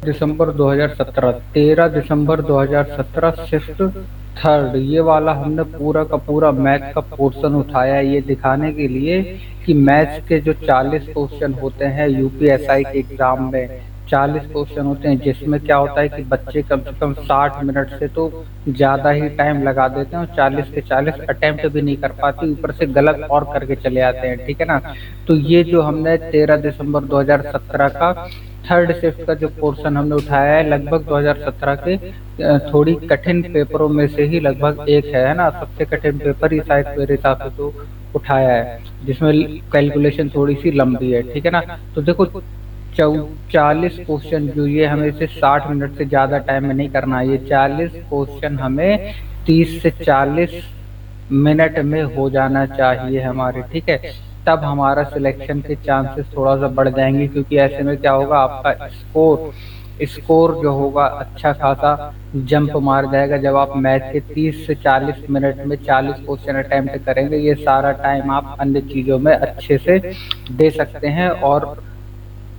दिसंबर 2017, 13 दिसंबर 2017 shift third, ये वाला हमने पूरा का पूरा मैथ का पोर्शन उठाया है ये दिखाने के लिए कि मैथ्स के जो 40 क्वेश्चन होते हैं यूपीएसआई के एग्जाम में, 40 क्वेश्चन होते हैं जिसमें क्या होता है कि बच्चे कम से कम 60 मिनट से तो ज़्यादा ही टाइम लगा देते हैं और 40 के 40 अटेम्प्ट भी नहीं कर पाते, ऊपर से गलत और करके चले आते हैं, ठीक है ना। तो ये जो हमने 13 दिसंबर 2017 का थर्ड शिफ्ट का जो पोर्शन हमने उठाया है, लगभग 2017 के थोड़ी कठिन पेपरों में से ही लगभग एक है ना, सबसे कठिन पेपर ही शायद मेरे हिसाब से तो उठाया है, जिसमें कैलकुलेशन थोड़ी सी लंबी है, ठीक है ना। तो देखो 40 क्वेश्चन जो ये हमें इसे 60 मिनट से ज़्यादा टाइम में नहीं करना है, ये 40 क्वेश्चन हमें 30 से 40 मिनट में हो जाना चाहिए हमारे, ठीक है। तब हमारा सिलेक्शन के चांसेस थोड़ा सा बढ़ जाएंगे, क्योंकि ऐसे में क्या होगा, आपका स्कोर स्कोर जो होगा अच्छा खासा जंप मार जाएगा जब आप मैथ के 30 से 40 मिनट में 40 क्वेश्चन अटेम्प्ट करेंगे। ये सारा टाइम आप अन्य चीज़ों में अच्छे से दे सकते हैं और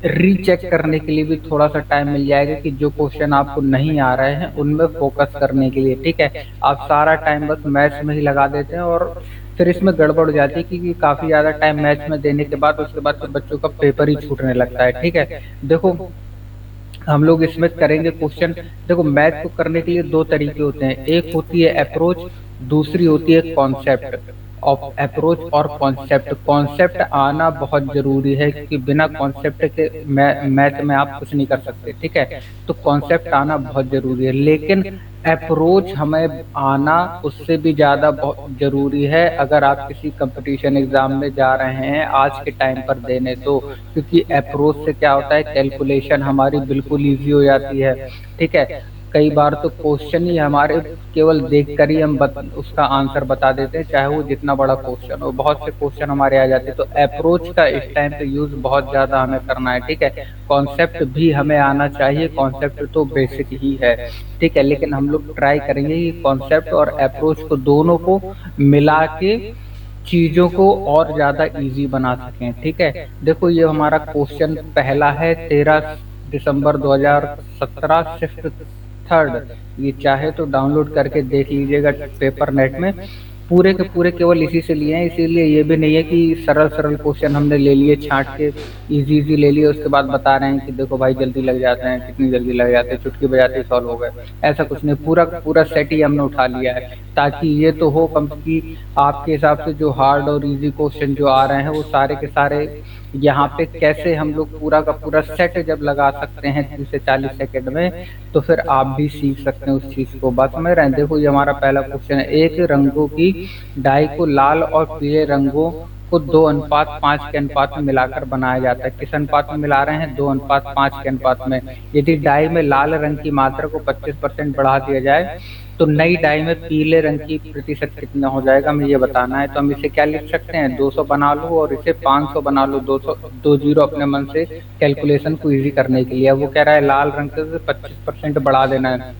रीचेक करने के लिए भी थोड़ा सा टाइम मिल जाएगा कि जो क्वेश्चन आपको नहीं आ रहे हैं उनमें फोकस करने के लिए, ठीक है। आप सारा टाइम बस मैथ्स में ही लगा देते हैं और फिर इसमें गड़बड़ हो जाती है, क्योंकि काफ़ी ज़्यादा टाइम मैथ्स में देने के बाद उसके बाद फिर बच्चों का पेपर ही छूटने लगता है, ठीक है। देखो हम लोग इसमें करेंगे क्वेश्चन, देखो मैथ को करने के लिए दो तरीके होते हैं, एक होती है अप्रोच, दूसरी होती है कॉन्सेप्ट। ऑफ अप्रोच और कॉन्सेप्ट, कॉन्सेप्ट आना बहुत जरूरी है, क्योंकि बिना कॉन्सेप्ट के मैथ में आप कुछ नहीं कर सकते, ठीक है। तो कॉन्सेप्ट आना बहुत जरूरी है, लेकिन अप्रोच हमें आना उससे भी ज़्यादा बहुत ज़रूरी है अगर आप किसी कंपटीशन एग्ज़ाम में जा रहे हैं आज के टाइम पर देने, तो क्योंकि अप्रोच से क्या होता है, कैलकुलेशन हमारी बिल्कुल ईजी हो जाती है, ठीक है। कई बार तो क्वेश्चन ही हमारे केवल देखकर ही हम उसका आंसर बता देते हैं, चाहे वो जितना बड़ा क्वेश्चन हो, बहुत से क्वेश्चन हमारे आ जाते हैं। तो अप्रोच का इस टाइम पे यूज़ बहुत ज़्यादा हमें करना है, ठीक है। कॉन्सेप्ट भी हमें आना चाहिए, कॉन्सेप्ट तो बेसिक ही है, ठीक है, लेकिन हम लोग ट्राई करेंगे कि कॉन्सेप्ट और अप्रोच को दोनों को मिला के चीज़ों को और ज़्यादा इजी बना सकें, ठीक है। देखो ये हमारा क्वेश्चन पहला है 13 दिसंबर 2017 शिफ्ट थर्ड, ये चाहे तो डाउनलोड करके देख लीजिएगा पेपर नेट में, पूरे के पूरे केवल इसी से लिए हैं, इसीलिए ये भी नहीं है कि सरल सरल क्वेश्चन हमने ले लिए छांट के, इजी इजी ले लिए उसके बाद बता रहे हैं कि देखो भाई जल्दी लग जाते हैं, कितनी जल्दी लग जाते हैं, चुटकी बजाते ही सॉल्व हो गए। ऐसा कुछ नहीं, पूरा पूरा सेट ही हमने उठा लिया है, ताकि ये तो हो कम कि आपके हिसाब से जो हार्ड और इजी क्वेश्चन जो आ रहे हैं वो सारे के सारे यहाँ पे कैसे हम लोग पूरा का पूरा सेट जब लगा सकते हैं 30 से 40 सेकंड में, तो फिर आप भी सीख सकते हैं उस चीज़ को। बात समझ रहे हैं। देखो ये हमारा पहला क्वेश्चन है, एक रंगों की डाई को लाल और पीले रंगों को 2:5 के अनुपात में मिलाकर बनाया जाता है। किस अनुपात में मिला रहे हैं, 2:5 के अनुपात में। यदि डाई में लाल रंग की मात्रा को 25% बढ़ा दिया जाए तो नई डाई में पीले रंग की प्रतिशत कितना हो जाएगा, हमें ये बताना है। तो हम इसे क्या लिख सकते हैं, 200 बना लो और इसे 500 बना लो, 200 2 जीरो अपने मन से कैलकुलेशन को इजी करने के लिए। वो कह रहा है लाल रंग से 25% बढ़ा देना है,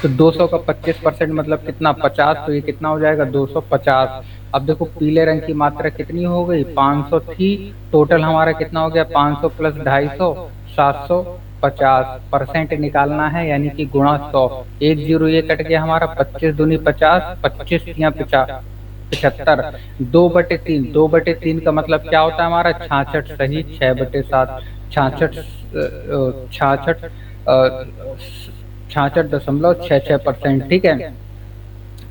तो 200 का 25% मतलब कितना, 50, तो ये कितना हो जाएगा 250। अब देखो पीले रंग की मात्रा कितनी हो गई, 500 थी, टोटल हमारा कितना हो गया, 500 प्लस 250, 750 परसेंट निकालना है, यानी कि गुणा 100। एक जीरो ये कट गया हमारा, 25 दूनी 50, 25 या 75, 2/3, 2/3 का मतलब क्या होता है हमारा 66 सही, 6/7, 66 66 66.66%, ठीक है।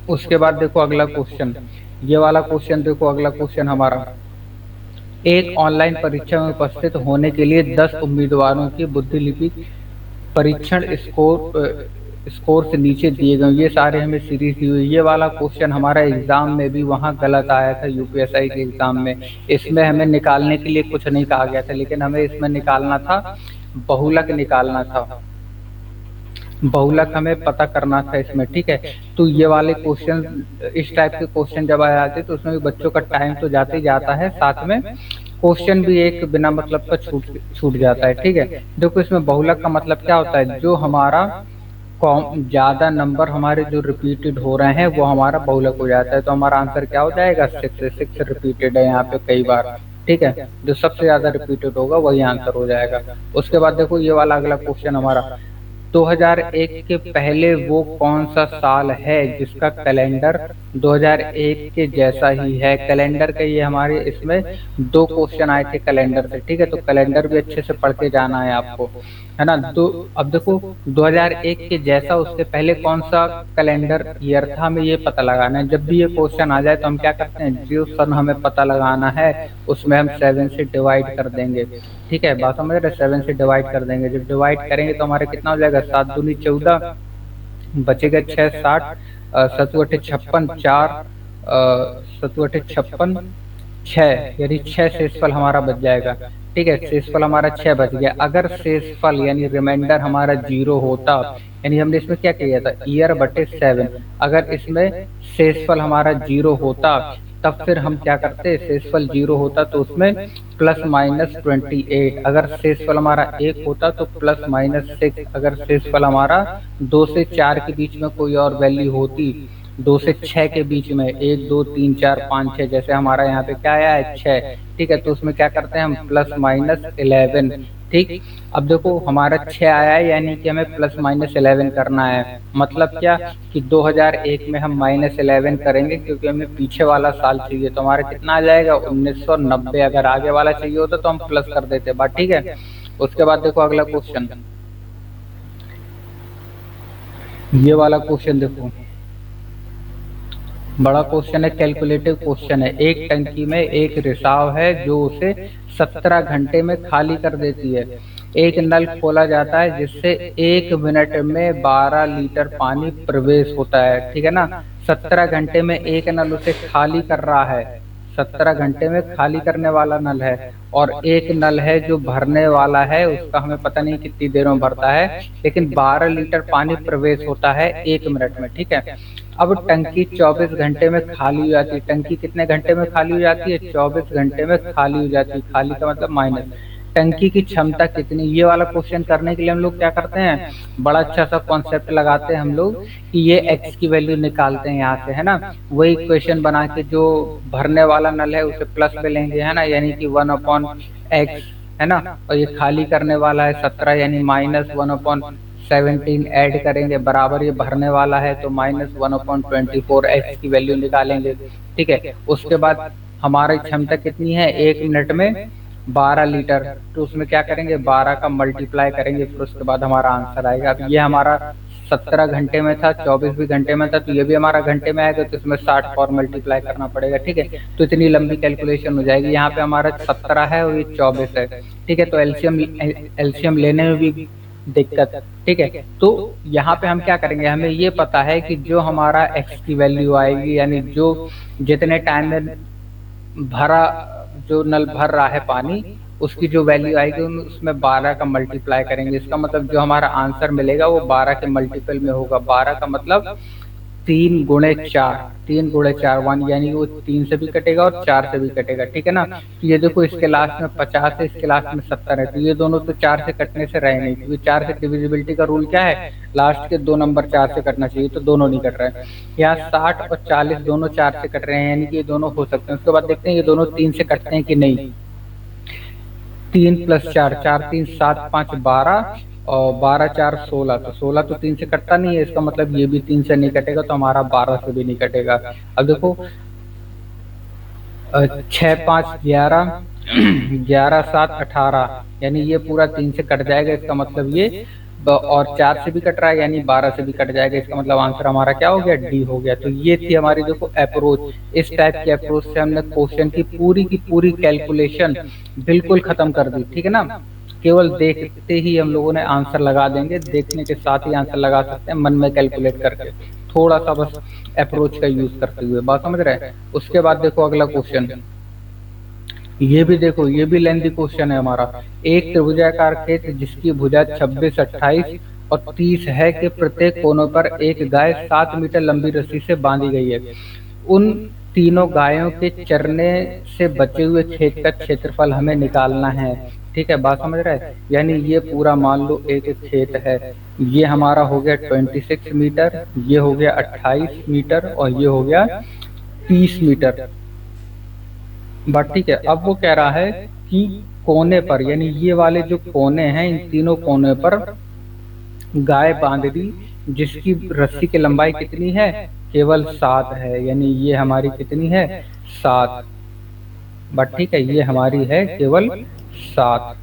उसके बाद देखो अगला क्वेश्चन, ये वाला क्वेश्चन देखो, अगला क्वेश्चन हमारा, एक ऑनलाइन परीक्षा में उपस्थित होने के लिए 10 उम्मीदवारों की बुद्धिलिपि परीक्षण स्कोर से नीचे दिए गए, ये सारे हमें सीरीज दी हुई। ये वाला क्वेश्चन हमारा एग्जाम में भी वहाँ गलत आया था, यूपीएसआई के एग्जाम में। इसमें हमें निकालने के लिए कुछ नहीं कहा गया था, लेकिन हमें इसमें निकालना था, बहुलक निकालना था, बहुलक हमें पता करना था इसमें, ठीक है। तो ये वाले क्वेश्चन, इस टाइप के क्वेश्चन जब आ जाते तो उसमें भी बच्चों का टाइम तो जाते ही जाता है, साथ में क्वेश्चन भी एक बिना मतलब का छूट छूट जाता है, ठीक है। देखो इसमें बहुलक का मतलब क्या होता है, जो हमारा ज्यादा नंबर हमारे जो रिपीटेड हो रहे हैं वो हमारा बहुलक हो जाता है। तो हमारा आंसर क्या हो जाएगा, 6 रिपीटेड है यहाँ पे कई बार, ठीक है, जो सबसे ज्यादा रिपीटेड होगा वही आंसर हो जाएगा। उसके बाद देखो ये वाला अगला क्वेश्चन हमारा, 2001 के पहले वो कौन सा साल है जिसका कैलेंडर 2001 के जैसा ही है। कैलेंडर का ये हमारे इसमें दो क्वेश्चन आए थे कैलेंडर से, ठीक है, तो कैलेंडर भी अच्छे से पढ़ के जाना है आपको, है ना। तो अब देखो 2001 के जैसा उसके पहले कौन सा कैलेंडर ईयर था, हमें ये पता लगाना है। जब भी ये क्वेश्चन आ जाए तो हम क्या करते हैं, जो सन हमें पता लगाना है उसमें हम 7 से डिवाइड कर देंगे, ठीक है, बात समझ रहे, 7 से डिवाइड कर देंगे। जब डिवाइड करेंगे तो हमारे कितना हो जाएगा, 7 दूनी 14, बचेगा 6 60, सतु अठे 56, 4 सतु अठे 56, 6, यानी 6 शेषफल हमारा बच जाएगा, ठीक है, शेषफल हमारा 6 बच गया। अगर शेषफल यानी रिमाइंडर हमारा 0 होता, यानी हमने इसमें क्या किया था, ईयर बटे 7, अगर इसमें शेषफल हमारा 0 होता तब फिर हम क्या करते, शेषफल 0 होता तो उसमें +-28, अगर शेषफल हमारा 1 होता तो +-6, अगर शेषफल हमारा 2 से 4 के बीच में कोई और वैल्यू होती, 2 से 6 के बीच में 1 2 3 4 5 6, जैसे हमारा यहाँ पे क्या आया है 6, ठीक है, तो उसमें क्या करते हैं हम +-11, ठीक। अब देखो हमारा 6 आया है, यानी कि हमें +-11 करना है, मतलब क्या कि 2001 में हम -11 करेंगे क्योंकि हमें पीछे वाला साल चाहिए, तो हमारा कितना आ जाएगा 1990। अगर आगे वाला चाहिए होता तो हम प्लस कर देते, बात ठीक है। उसके बाद देखो अगला क्वेश्चन, ये वाला क्वेश्चन देखो, बड़ा क्वेश्चन है, कैलकुलेटिव क्वेश्चन है। एक टंकी में एक रिसाव है जो उसे 17 घंटे में खाली कर देती है। एक नल खोला जाता है जिससे 1 मिनट में 12 लीटर पानी प्रवेश होता है, ठीक है ना। 17 घंटे में एक नल उसे खाली कर रहा है, 17 घंटे में खाली करने वाला नल है, और एक नल है जो भरने वाला है, उसका हमें पता नहीं कितनी देर में भरता है, लेकिन 12 लीटर पानी प्रवेश होता है 1 मिनट में, ठीक है। अब टंकी 24 घंटे में खाली हो जाती है। टंकी कितने घंटे में खाली हो जाती है, 24 घंटे में खाली हो जाती है। खाली का मतलब माइनस, टंकी की क्षमता कितनी, ये वाला क्वेश्चन करने के लिए हम लोग क्या करते हैं, बड़ा अच्छा सा कॉन्सेप्ट लगाते हैं हम लोग कि ये x की वैल्यू निकालते हैं यहाँ से, है ना। वही क्वेश्चन बना के जो भरने वाला नल है उसे प्लस में लेंगे, है ना, यानी कि 1/x, है ना, और ये खाली करने वाला है 17, यानी -1/17 ऐड करेंगे, बराबर ये भरने वाला है तो -1/24 x की वैल्यू निकालेंगे, ठीक है। उसके बाद हमारी क्षमता कितनी है, 1 मिनट में 12 लीटर, तो उसमें क्या करेंगे 12 का मल्टीप्लाई करेंगे, फिर उसके बाद हमारा आंसर आएगा। अब ये हमारा 17 घंटे में था, 24 भी घंटे में था, तो ये भी हमारा घंटे में आएगा, तो इसमें 60 और मल्टीप्लाई करना पड़ेगा, ठीक है। तो इतनी लंबी कैलकुलेशन हो जाएगी। यहाँ पे हमारा 17 है और ये 24 है, ठीक है, तो एलसीएम लेने में भी दिक्कत, ठीक है। तो यहाँ पे हम क्या करेंगे, हमें ये पता है कि जो हमारा x की वैल्यू आएगी, यानी जो जितने टाइम में भरा, जो नल भर रहा है पानी, उसकी जो वैल्यू आएगी उसमें 12 का मल्टीप्लाई करेंगे। इसका मतलब जो हमारा आंसर मिलेगा वो 12 के मल्टीपल में होगा। 12 का मतलब 3 गुणे 4, 3 गुणे 4 1, यानी वो 3 से भी कटेगा और 4 से भी कटेगा, ठीक है ना। तो ये देखो इसके लास्ट में 50 है, इसके लास्ट में 70 है, तो ये दोनों तो 4 से कटने से रहे नहीं, क्योंकि 4 से डिविजिबिलिटी का रूल क्या है, लास्ट के 2 नंबर 4 से कटना चाहिए, तो दोनों नहीं कट रहे हैं। यहाँ 60 और 40 दोनों 4 से कट रहे हैं, यानी कि ये दोनों हो सकते हैं। उसके बाद देखते हैं ये दोनों 3 से कटते हैं कि नहीं। 3 + 4, 4 3 7 5 12, और 12 4 16, तो 16 तो 3 से कटता नहीं है, इसका मतलब ये भी 3 से नहीं कटेगा, तो हमारा 12 से भी नहीं कटेगा। अब देखो 6 5 11, 11 7 18, यानी ये पूरा 3 से कट जाएगा, इसका मतलब ये, और 4 से भी कट रहा है यानी 12 से भी कट जाएगा, इसका मतलब आंसर हमारा क्या हो गया, डी हो गया। तो ये थी हमारी देखो अप्रोच। इस टाइप की अप्रोच से हमने क्वेश्चन की पूरी कैलकुलेशन बिल्कुल खत्म कर दी, ठीक है ना। केवल देखते ही हम लोगों ने आंसर लगा देंगे, देखने के साथ ही आंसर लगा सकते हैं, मन में कैलकुलेट करके, थोड़ा सा बस अप्रोच का यूज करते हुए, बात समझ रहे हैं। उसके बाद देखो अगला क्वेश्चन, ये भी देखो, ये भी लेंथी क्वेश्चन है हमारा। एक त्रिभुजाकार खेत जिसकी भुजा 26 28 और 30 है के प्रत्येक कोनों पर एक गाय 7 मीटर लंबी रस्सी से बांधी गई है। उन तीनों गायों के चरने से बचे हुए खेत का क्षेत्रफल हमें निकालना है, ठीक है, बात समझ रहे हैं। यानी ये पूरा मान लो एक खेत है, ये हमारा हो गया 26 मीटर, ये हो गया 28 मीटर, और ये हो गया 30 मीटर, बट ठीक है, अब वो कह रहा है कि कोने पर, यानी ये वाले जो कोने हैं, इन तीनों कोने पर गाय बांध दी, जिसकी रस्सी की लंबाई कितनी है, केवल 7 है। यानी ये हमारी कितनी है, 7। बट ठीक है, ये हमारी है केवल 7,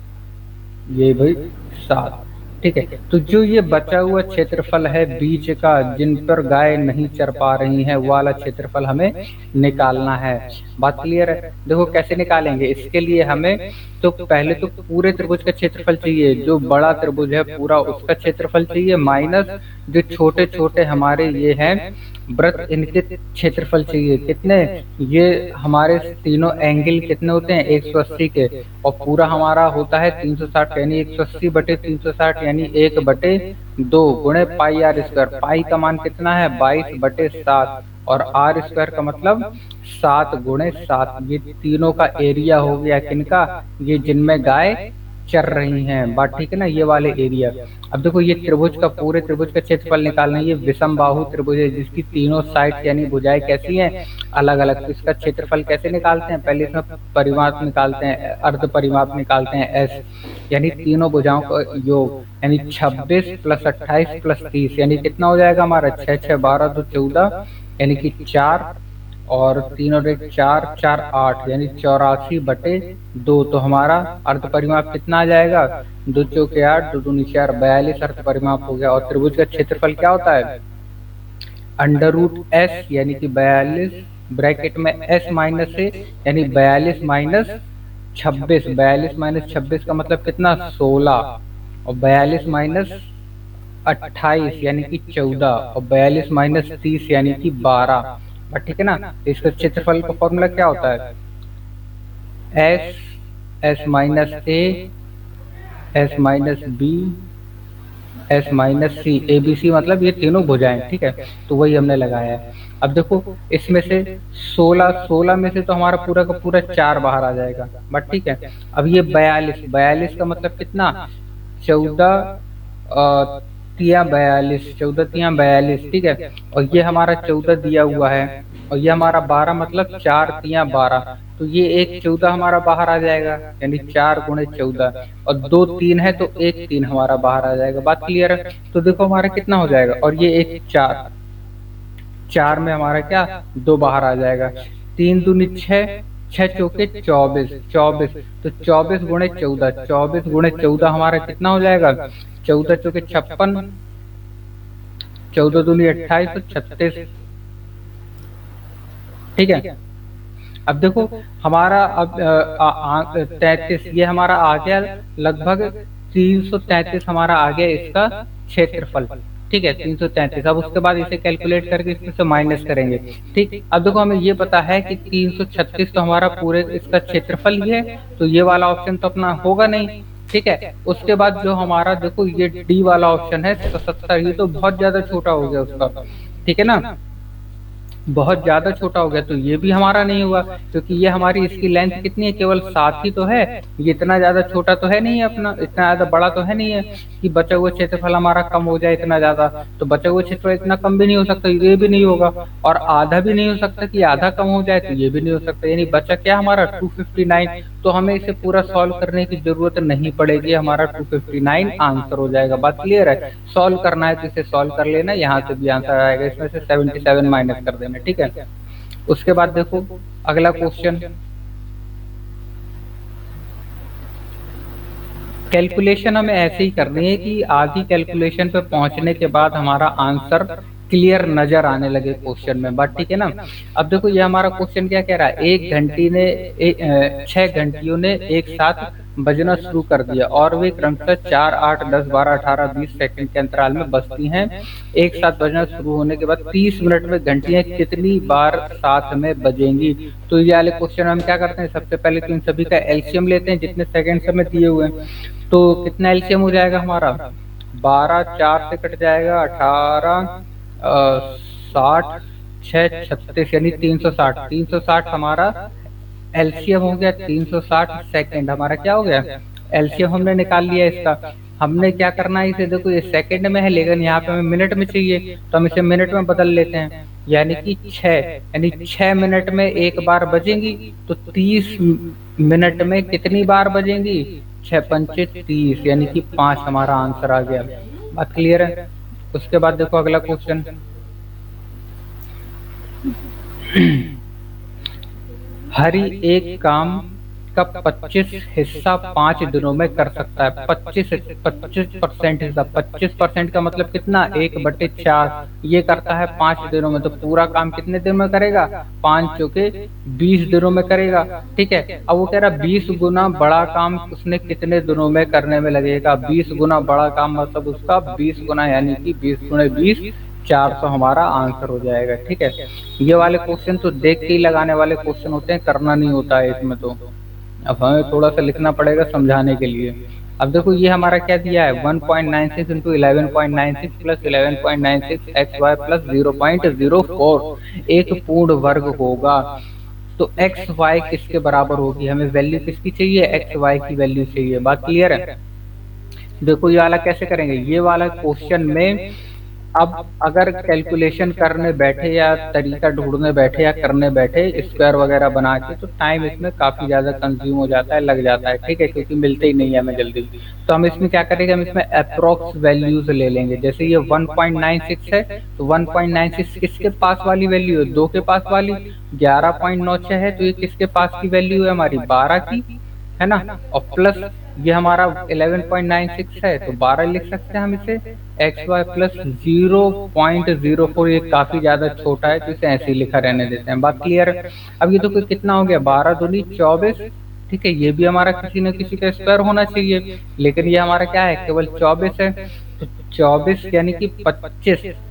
ये भाई 7। ठीक है, तो जो ये बचा हुआ क्षेत्रफल है बीच का, जिन पर गाय नहीं चर पा रही है, वो वाला क्षेत्रफल हमें निकालना है। बात क्लियर है? देखो कैसे निकालेंगे इसके लिए हमें, तो पहले तो पूरे त्रिभुज का क्षेत्रफल चाहिए, जो बड़ा त्रिभुज है पूरा उसका क्षेत्रफल चाहिए, माइनस जो छोटे छोटे हमारे ये हैं वृत्त, इनके क्षेत्रफल चाहिए। कितने, ये हमारे तीनों एंगल कितने होते हैं, 180 के, और पूरा हमारा होता है 360, यानी 180 बटे 360, यानी 1/2 गुणे पाई आर स्क्वायर। पाई का मान कितना है, 22/7, और आर स्क्वायर का मतलब 7 × 7। ये तीनों का एरिया हो गया किनका, ये जिनमें गाय चर रही हैं। बात ठीक है ना, ये वाले एरिया। अब देखो ये त्रिभुज का, पूरे त्रिभुज का क्षेत्रफल निकालना है। ये विषम बाहु त्रिभुज है, जिसकी तीनों साइड यानी भुजाएं कैसी हैं, अलग अलग। तो इसका क्षेत्रफल कैसे निकालते हैं, पहले इसमें परिमाप निकालते हैं, अर्ध परिमाप निकालते हैं, एस, यानी तीनों भुजाओं का योग, यानी 26 + 28 + 30, यानी कितना हो जाएगा हमारा, 6 × 6 = 12, 2 × 14, यानी कि 4, और 3 और 1 4, 4 8, यानी 84/2। तो हमारा अर्ध परिमाप कितना आ जाएगा, 2 × 4 = 8, 2 × 2 = 4, 42 अर्ध परिमाप हो गया। और त्रिभुज का क्षेत्रफल क्या होता है, √S, यानी कि 42, ब्रैकेट में S - A, यानी 42 - 26। 42 - 26 का मतलब कितना, 16, और 42 - 28 यानी कि 14, और 42 - 30 यानी कि 12। ठीक है ना, तो इसका क्षेत्रफल का फॉर्मूला क्या होता है, S, S - A, S - B, S - C, ABC, मतलब ये तीनों भुजाएं। ठीक है, तो वही हमने लगाया है। अब देखो इसमें से 16 में से तो हमारा पूरा का पूरा 4 बाहर आ जाएगा। बट ठीक है, अब ये 42 का मतलब कितना, 14 तिया 42, 14 तिया 42। ठीक है, और ये हमारा 14 दिया हुआ है, और ये हमारा 12, मतलब 4 तिया 12। तो ये एक 14 हमारा बाहर आ जाएगा, यानी 4 × 14, और 2 3 है तो एक 3 हमारा बाहर आ जाएगा। बात क्लियर है? तो देखो हमारा कितना हो जाएगा, और ये एक 4, 4 में हमारा क्या, 2 बाहर आ जाएगा। 3 दूनी 6, 6 चौके 24, 24, तो 24 × 14, 24 × 14 हमारा कितना हो जाएगा, 14 चौके 56, 14 दूनी 28, तो 36। ठीक है, अब देखो हमारा अब 33, ये हमारा आ गया लगभग 333, हमारा आ गया इसका क्षेत्रफल। ठीक है, 333। अब उसके बाद इसे कैलकुलेट करके इसमें से माइनस करेंगे। ठीक, अब देखो हमें ये पता है कि 336 तो हमारा पूरे इसका क्षेत्रफल ही है, तो ये वाला ऑप्शन तो अपना होगा नहीं। ठीक है, उसके बाद जो हमारा देखो ये डी वाला ऑप्शन है 77, ये तो बहुत ज्यादा छोटा हो गया उसका। ठीक है ना, बहुत ज्यादा छोटा हो गया, तो ये भी हमारा नहीं हुआ, क्योंकि ये हमारी इसकी लेंथ कितनी है, केवल 7 ही तो है। ये इतना ज्यादा छोटा तो है नहीं है अपना, इतना ज्यादा बड़ा तो है नहीं है कि बचा हुआ क्षेत्रफल हमारा कम हो जाए इतना ज्यादा। तो बचा हुआ क्षेत्रफल इतना कम भी नहीं हो सकता, ये भी नहीं होगा, और आधा भी नहीं हो सकता कि आधा कम हो जाए, तो ये भी नहीं हो सकता। यानी बचा क्या हमारा, 259। तो हमें इसे पूरा सॉल्व करने की जरूरत नहीं पड़ेगी, हमारा 259 आंसर हो जाएगा। बात क्लियर है? सॉल्व करना है तो इसे सॉल्व कर लेना, यहाँ से भी आंसर आएगा, इसमें से 77 माइनस कर देना। ठीक है, उसके बाद देखो अगला क्वेश्चन, कैलकुलेशन हमें ऐसे ही करनी है कि आधी कैलकुलेशन पे पहुंचने के बाद हमारा आंसर क्लियर नजर आने लगे क्वेश्चन में। बात ठीक है ना। अब देखो ये हमारा क्वेश्चन क्या कह रहा है, 6 घंटियों ने एक साथ बजना शुरू कर दिया, और वे क्रमशः 4 8 10 12 18 20 सेकंड के अंतराल में बजती हैं। एक साथ बजना शुरू होने के बाद 30 मिनट में घंटियां कितनी बार साथ में बजेंगी। तो ये वाले क्वेश्चन हम क्या करते हैं, सबसे पहले तो इन सभी का एलसीएम लेते हैं, जितने सेकंड समय दिए हुए हैं। तो कितना एलसीएम हो जाएगा हमारा, 12 4 से कट जाएगा, 18 60 6 36, यानी 360। 360 हमारा एलसीएम हो गया, 360 सेकंड हमारा क्या हो गया, एलसीएम हमने निकाल लिया इसका। हमने क्या करना है, इसे देखो ये सेकंड में है लेकिन यहाँ पे हमें मिनट में चाहिए, तो हम इसे मिनट में बदल लेते हैं। यानी कि 6, यानी 6 मिनट में एक बार बजेंगी, तो 30 मिनट में कितनी बार बजेंगी, 6 पंचे 30, यानी कि 5 हमारा आंसर आ गया। बात क्लियर है। उसके बाद देखो अगला क्वेश्चन, हरी एक काम का 25 हिस्सा 5 दिनों में कर सकता है। 25% हिस्सा, 25% का मतलब कितना, 1/4 ये करता है 5 दिनों में। तो पूरा काम कितने दिन में करेगा, 5 चौके 20 दिनों में करेगा। ठीक है, अब वो कह रहा 20 गुना बड़ा काम उसने कितने दिनों में करने में लगेगा। 20 गुना बड़ा काम मतलब उसका 20 गुना, यानी कि 20 गुणे 20, 400 हमारा आंसर हो जाएगा। ठीक है, ये वाले क्वेश्चन तो देख के ही लगाने वाले क्वेश्चन होते हैं, करना नहीं होता है इसमें। तो अब हमें थोड़ा सा लिखना पड़ेगा समझाने के लिए। अब देखो ये हमारा क्या दिया है, 1.96 इंटू 11.96 प्लस 11.96 एक्स वाई प्लस 0.04 एक पूर्ण वर्ग होगा। तो एक्स वाई किसके बराबर होगी, हमें वैल्यू किसकी चाहिए, एक्स वाई की वैल्यू चाहिए। बात क्लियर है। देखो ये वाला कैसे करेंगे, ये वाला क्वेश्चन में अब अगर कैलकुलेशन करने बैठे या तरीका ढूंढने बैठे या करने बैठे स्क्वायर वगैरह बना के, तो टाइम इसमें काफी ज्यादा कंज्यूम हो जाता है, लग जाता है। ठीक है, क्योंकि मिलते ही नहीं है हमें जल्दी। तो हम इसमें क्या करेंगे, हम इसमें अप्रोक्स वैल्यूज ले लेंगे। जैसे ये 1.96 है, तो 1.96 किसके पास वाली वैल्यू है, 2 के पास वाली। 11.96 है, तो ये किसके पास की वैल्यू है, हमारी 12 की, है ना। और प्लस ये हमारा 11.96 है, तो 12 लिख सकते हैं हम इसे। एक्स वाई प्लस 0.04, ये काफी ज्यादा छोटा है, तो इसे ऐसे ही लिखा रहने देते हैं। बात क्लियर है। अब ये तो कितना हो गया, 12 दूनी 24। ठीक है, ये भी हमारा किसी न किसी का स्क्वायर होना चाहिए, लेकिन ये हमारा क्या है, केवल 24 है। तो 24 यानी कि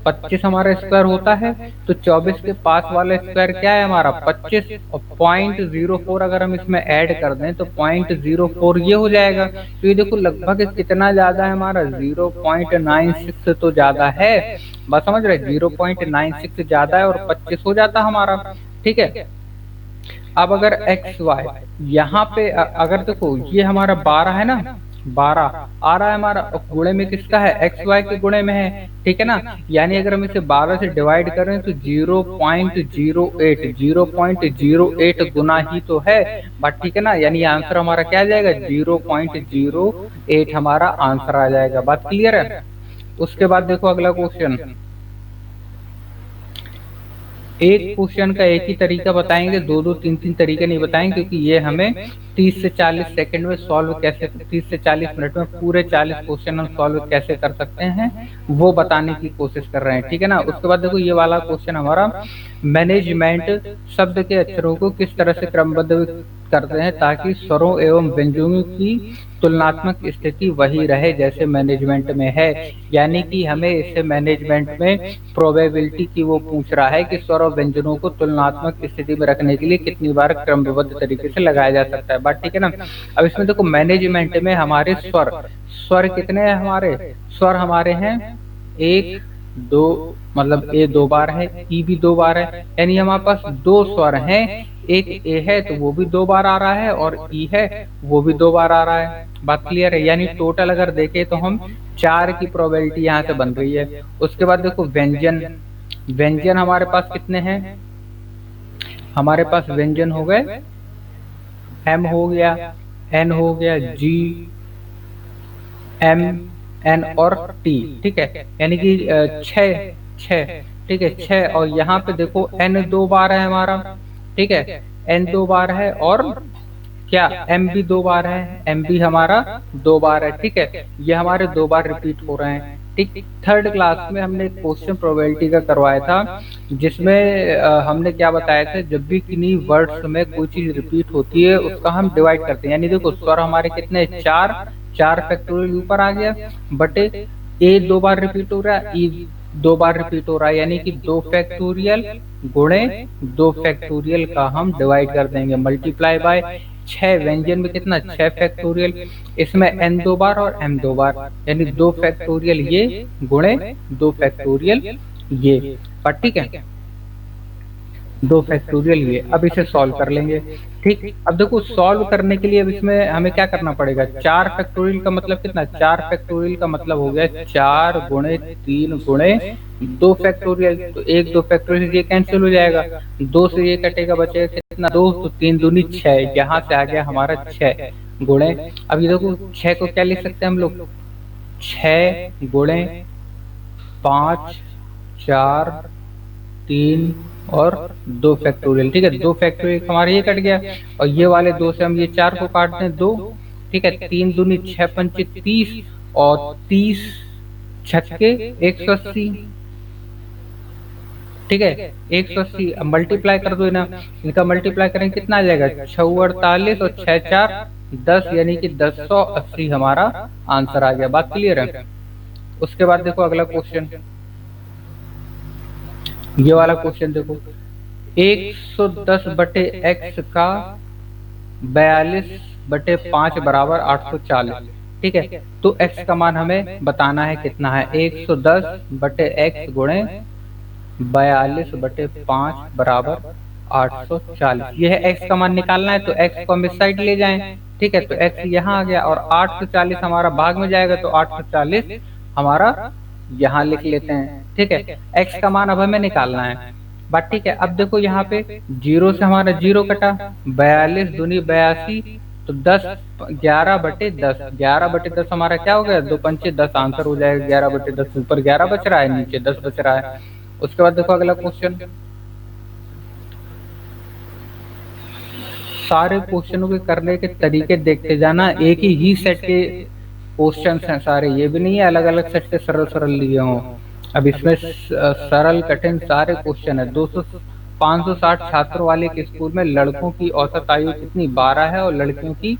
25 हमारा स्क्वायर होता है। तो 24 के पास वाला स्क्वायर क्या है हमारा, 25। और 0.04 अगर हम इसमें ऐड कर दें तो 0.04 ये हो जाएगा। तो ये देखो लगभग कितना ज्यादा है हमारा, 0.96 तो ज्यादा है। बस समझ रहे, 0.96 ज्यादा है और 25 हो जाता हमारा। ठीक है, अब अगर एक्स वाई यहाँ पे अगर देखो ये हमारा 12 है ना, 12 आ रहा है हमारा, और गुणे में किसका है, एक्स वाई के गुणे में है। ठीक है ना, यानी अगर हम इसे 12 से डिवाइड करें तो 0.08 गुना ही तो है। बट ठीक है ना, यानी आंसर हमारा क्या आ जाएगा, 0.08 हमारा आंसर आ जाएगा। बात क्लियर है। उसके बाद देखो अगला क्वेश्चन, एक क्वेश्चन का एक ही तरीका बताएंगे, 2-2 3-3 तरीके नहीं बताएंगे, क्योंकि ये हमें 30 से 40 सेकंड में सॉल्व कैसे, 30 से 40 मिनट में पूरे 40 क्वेश्चन हम सॉल्व कैसे कर सकते हैं वो बताने की कोशिश कर रहे हैं। ठीक है ना। उसके बाद देखो ये वाला क्वेश्चन हमारा, मैनेजमेंट शब्द के अक्षरों को किस तरह से क्रमबद्ध करते हैं ताकि स्वरों एवं व्यंजनों की तुलनात्मक स्थिति वही रहे जैसे मैनेजमेंट में है। यानी कि हमें इससे मैनेजमेंट में प्रोबेबिलिटी की वो पूछ रहा है कि स्वर और व्यंजनों को तुलनात्मक स्थिति में रखने के लिए कितनी बार क्रमबद्ध तरीके से लगाया जा सकता है। बात ठीक है ना। अब इसमें देखो मैनेजमेंट में हमारे स्वर, स्वर कितने हैं हमारे, स्वर हमारे हैं 1 2, मतलब ए 2 बार है, ई भी 2 बार है, यानी हमारे पास 2 स्वर हैं। एक ए है तो वो भी 2 बार आ रहा है, और ई है वो भी 2 बार आ रहा है। बात क्लियर है। यानी टोटल अगर देखें तो हम 4 की प्रोबेबिलिटी यहाँ से बन रही है। उसके बाद देखो व्यंजन, व्यंजन हमारे पास कितने हैं, हमारे पास व्यंजन हो गए, एम हो गया, एन हो गया, जी, एम, एन और टी। ठीक है, यानी कि 6। ठीक है, 6। और यहाँ पे देखो एन 2 बार है हमारा। ठीक है, एन 2 बार है, और क्या एम भी 2 बार है, एम भी हमारा 2 बार है। ठीक है, ये हमारे 2 बार रिपीट हो रहे हैं। ठीक, थर्ड क्लास में हमने क्वेश्चन प्रोबेबिलिटी का करवाया था, जिसमें हमने क्या बताया था, जब भी किन्हीं वर्ड्स में कोई चीज रिपीट होती है उसका हम डिवाइड करते हैं। यानी देखो स्वर हमारे कितने, 4 फैक्टोरियल ऊपर आ गया, बटे ए 2 बार रिपीट हो रहा है, ई 2 बार रिपीट हो रहा है, यानी कि 2 फैक्टोरियल गुणे 2 फैक्टोरियल का हम डिवाइड कर देंगे, मल्टीप्लाई बाय 6। व्यंजन में कितना, 6 फैक्टोरियल, इसमें एन 2 बार और एम 2 बार, यानी 2 फैक्टोरियल ये गुणे 2 फैक्टोरियल ये। पर ठीक है, 2 फैक्टोरियल ये। अब इसे सॉल्व कर लेंगे। ठीक। अब देखो सॉल्व करने के लिए अब इसमें हमें क्या करना पड़ेगा, 4 फैक्टोरियल का मतलब कितना, 4 फैक्टोरियल का मतलब हो गया 4 गुणे 3 गुणे 2 फैक्टोरियल। तो 1 2 फैक्टोरियल ये कैंसिल हो जाएगा, 2 से ये कटेगा, बचेगा कितना 2, तो 3 दूनी 6, यहाँ से आ गया हमारा 6 गुणे। अब ये देखो 6 को क्या लिख सकते हैं हम लोग, 6 गुणे 5 4 3 और 2 फैक्टोरियल। ठीक है, 2 फैक्टोरियल हमारा ये कट गया, और ये वाले 2 से हम ये 4 को काट दें 2। ठीक है, 3 दूनी 6 पंचे 30, और 30 छक्के 180। ठीक है, 180। अब मल्टीप्लाई कर दो ना, इनका मल्टीप्लाई करेंगे कितना आ जाएगा, 6 48 और 6 4 10, यानी कि 1080 हमारा आंसर आ गया। बात क्लियर है। उसके बाद देखो अगला क्वेश्चन, ये वाला क्वेश्चन देखो, 110/x का 42/5 बराबर 840। ठीक है, तो x का मान हमें बताना है कितना है, 110/x गुणे 42/5 बराबर 840। यह x का मान निकालना है, तो x को हम इस साइड ले जाएं। ठीक है, तो x यहाँ आ गया, और 840 हमारा भाग में जाएगा, तो 840 हमारा यहाँ लिख लेते हैं। ठीक है, x का मान अब हमें निकालना है। बात ठीक है। अब देखो यहाँ पे 0 से हमारा 0 कटा, 42 दूनी 82, तो 10 11/10, 11/10 हमारा क्या हो गया, 2 पंचे 10 आंसर हो जाएगा। 11/10 ऊपर 11 बच रहा है, नीचे 10 बच रहा है। उसके बाद देखो अगला क्वेश्चन, सारे क्वेश्चनों के करने के तरीके देखते जाना, एक ही सेट के क्वेश्चंस हैं सारे, ये भी नहीं है अलग अलग सेट के सरल सरल लिए हों। अब इसमें सरल कठिन सारे क्वेश्चन है। 560 छात्रों वाले एक स्कूल में लड़कों की औसत आयु कितनी, 12 है, और लड़कियों की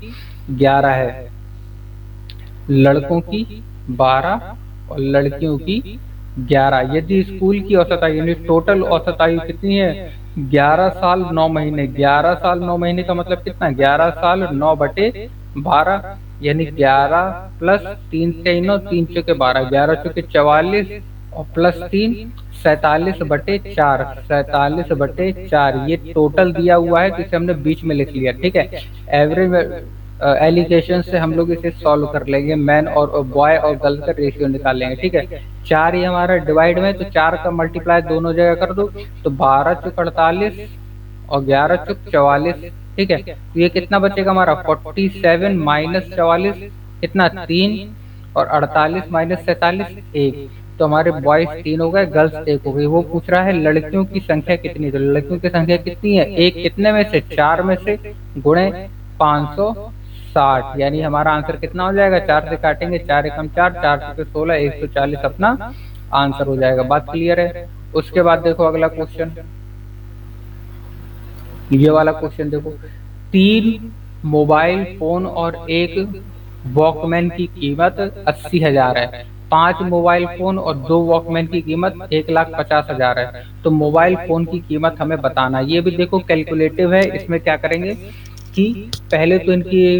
11 है। लड़कों की 12 और लड़कियों की 11। यदि स्कूल की औसत आयु यानी टोटल औसत आयु कितनी है, 11 साल 9 महीने। 11 साल 9 महीने का मतलब कितना, 11 साल 9/12, यानी 11 प्लस 3 3 3 चौके 12, 11 चौके 44, और प्लस 3 47/4, 47/4 ये टोटल दिया हुआ है, जिसे हमने बीच में लिख लिया। ठीक है, एवरेज एलिगेशन से हम लोग इसे सॉल्व कर लेंगे, मैन और बॉय और गर्ल का रेशियो निकाल लेंगे। ठीक है, 4 ये हमारा डिवाइड में, तो 4 का मल्टीप्लाई दोनों जगह कर दो, तो 12 चौक 48 और 11 चौक 44। ठीक है, तो ये कितना बचेगा हमारा, 47 माइनस 44 कितना 3, और 48 माइनस 47 1। तो हमारे बॉयज 3 हो गए, गर्ल्स 1 हो गई। वो पूछ रहा है लड़कियों की संख्या कितनी, तो लड़कियों की संख्या कितनी है, 1 कितने में से, 4 में से, गुणे 560, यानी हमारा आंसर कितना हो जाएगा, 4 से काटेंगे, 4 एकम 4, 4 चौके 16, 140 अपना आंसर हो जाएगा। बात क्लियर है। उसके बाद देखो अगला क्वेश्चन, ये वाला क्वेश्चन देखो, 3 मोबाइल फोन और 1 वॉकमैन की कीमत 80,000 है। 5 मोबाइल फोन और 2 वॉकमैन की कीमत 1,50,000 है। तो मोबाइल फोन की कीमत हमें बताना। ये भी देखो कैलकुलेटिव है। इसमें क्या करेंगे कि पहले तो इनकी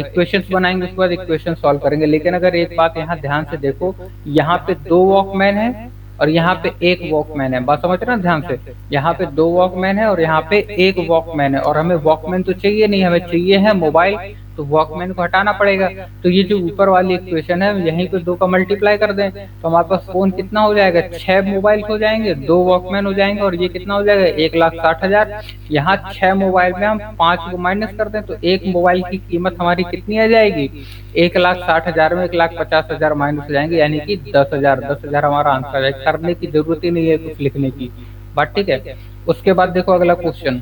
इक्वेशंस बनाएंगे, उसके बाद इक्वेशन सॉल्व करेंगे। लेकिन अगर एक बात यहाँ ध्यान से देखो, यहाँ पे 2 वॉकमैन है और यहाँ पे 1 वॉकमैन है। बात समझ रहे हैं ध्यान से, यहाँ पे 2 वॉकमैन है और यहाँ पे 1 वॉकमैन है, और हमें वॉकमैन तो चाहिए नहीं, हमें चाहिए है मोबाइल, तो वॉकमैन को हटाना पड़ेगा। तो ये जो ऊपर वाली इक्वेशन है, यहीं पे 2 का मल्टीप्लाई कर दें, तो हमारे पास फोन कितना हो जाएगा, 6 मोबाइल हो जाएंगे, 2 वॉकमैन हो जाएंगे, और ये कितना हो जाएगा, 1,60,000। यहाँ 6 मोबाइल में हम 5 को माइनस कर दें, तो 1 मोबाइल की कीमत हमारी कितनी आ जाएगी, 1,60,000 में 1,50,000 माइनस हो जाएंगे, यानी कि 10,000। 10,000 हमारा आंसर है। करने की जरूरत ही नहीं है कुछ लिखने की। बात ठीक है। उसके बाद देखो अगला क्वेश्चन,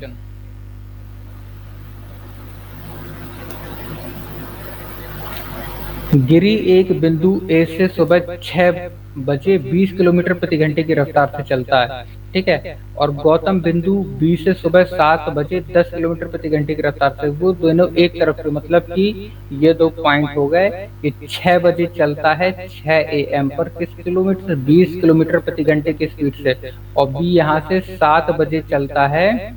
गिरी एक बिंदु ए से सुबह 6 बजे 20 किलोमीटर प्रति घंटे की रफ्तार से चलता है। ठीक है, और गौतम बिंदु बी से सुबह 7 बजे 10 किलोमीटर प्रति घंटे की रफ्तार से, वो दोनों एक तरफ से, मतलब कि ये 2 पॉइंट हो गए कि 6 बजे चलता है 6 AM पर किस किलोमीटर से, 20 किलोमीटर प्रति घंटे की स्पीड से, और बी यहाँ से 7 बजे चलता है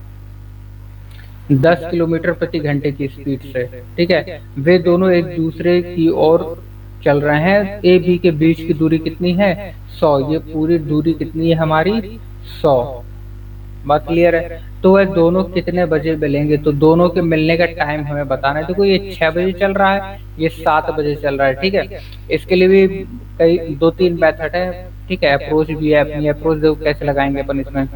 10 किलोमीटर प्रति घंटे की स्पीड से। ठीक है, वे दोनों एक दूसरे की ओर चल रहे हैं। ए बी के बीच की दूरी कितनी है, 100। ये पूरी दूरी कितनी है हमारी, 100। बात क्लियर है। तो वह दोनों कितने बजे मिलेंगे, तो दोनों के मिलने का टाइम हमें बताना है। देखो ये 6 बजे चल रहा है, ये 7 बजे चल रहा है, ठीक है। इसके लिए भी कई 2-3 मेथड है, ठीक है। अप्रोच भी है अपनी, अप्रोच देखो कैसे लगाएंगे अपन इसमें।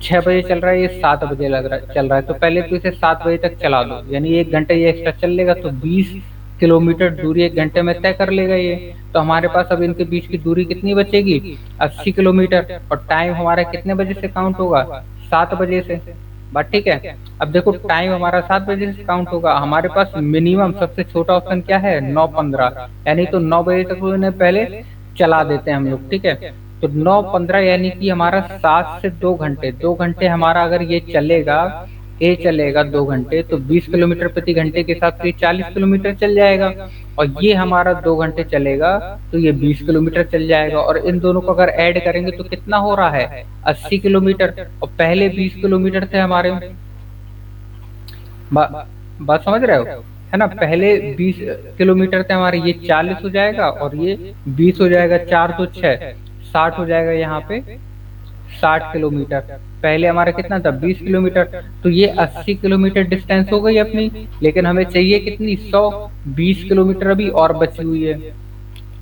6 बजे चल रहा है, ये 7 बजे चल रहा है, तो पहले तो इसे 7 बजे तक चला दो, यानी 1 घंटे ये एक्स्ट्रा चल लेगा, तो 20 किलोमीटर दूरी 1 घंटे में तय कर लेगा ये। तो हमारे पास अब इनके बीच की दूरी कितनी बचेगी, 80 किलोमीटर। और टाइम हमारा कितने बजे से काउंट होगा, 7 बजे से। बात ठीक है। अब देखो टाइम हमारा 7 बजे से काउंट होगा, हमारे पास मिनिमम सबसे छोटा ऑप्शन क्या है, 9:15, यानी तो 9 बजे तक उन्हें पहले चला देते हैं हम लोग, ठीक है। तो 9:15 यानी कि हमारा 7 से 2 घंटे, 2 घंटे हमारा अगर ये चलेगा, ए चलेगा 2 घंटे, तो 20 किलोमीटर प्रति घंटे के साथ तो ये 40 किलोमीटर चल जाएगा। और ये हमारा 2 घंटे चलेगा, तो ये 20 किलोमीटर चल जाएगा। और इन दोनों को अगर ऐड करेंगे तो कितना हो रहा है, 80 किलोमीटर। और पहले 20 किलोमीटर थे हमारे, बात समझ रहे हो, है ना। पहले 20 किलोमीटर थे हमारे, ये 40 हो जाएगा और ये 20 हो जाएगा, 4 तो 6, 60 हो जाएगा यहाँ पे, 60 किलोमीटर। पहले हमारा कितना था, 20 किलोमीटर। तो ये 80 किलोमीटर डिस्टेंस हो गई अपनी, लेकिन हमें चाहिए कितनी, 120 किलोमीटर अभी और बची हुई है।